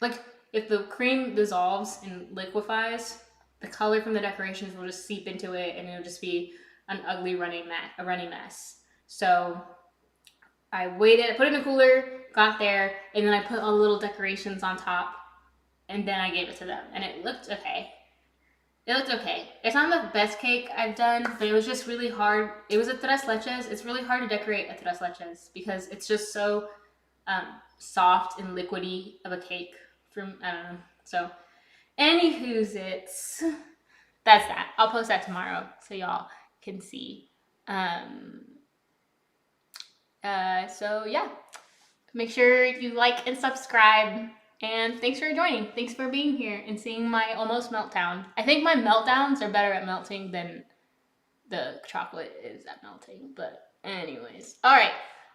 like if the cream dissolves and liquefies, the color from the decorations will just seep into it, and it'll just be an ugly runny mess. So I waited, I put it in the cooler, got there, and then I put all the little decorations on top, and then I gave it to them, and it looked okay. It looked okay. It's not the best cake I've done, but it was just really hard. It was a tres leches. It's really hard to decorate a tres leches because it's just so soft and liquidy of a cake. From, I don't know. So, anywho's it's that's that. I'll post that tomorrow so y'all can see. So yeah, make sure you like and subscribe. And thanks for joining. Thanks for being here and seeing my almost meltdown. I think my meltdowns are better at melting than the chocolate is at melting. But anyways, all right.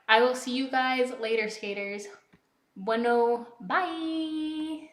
I will see you guys later, skaters. Bueno, bye.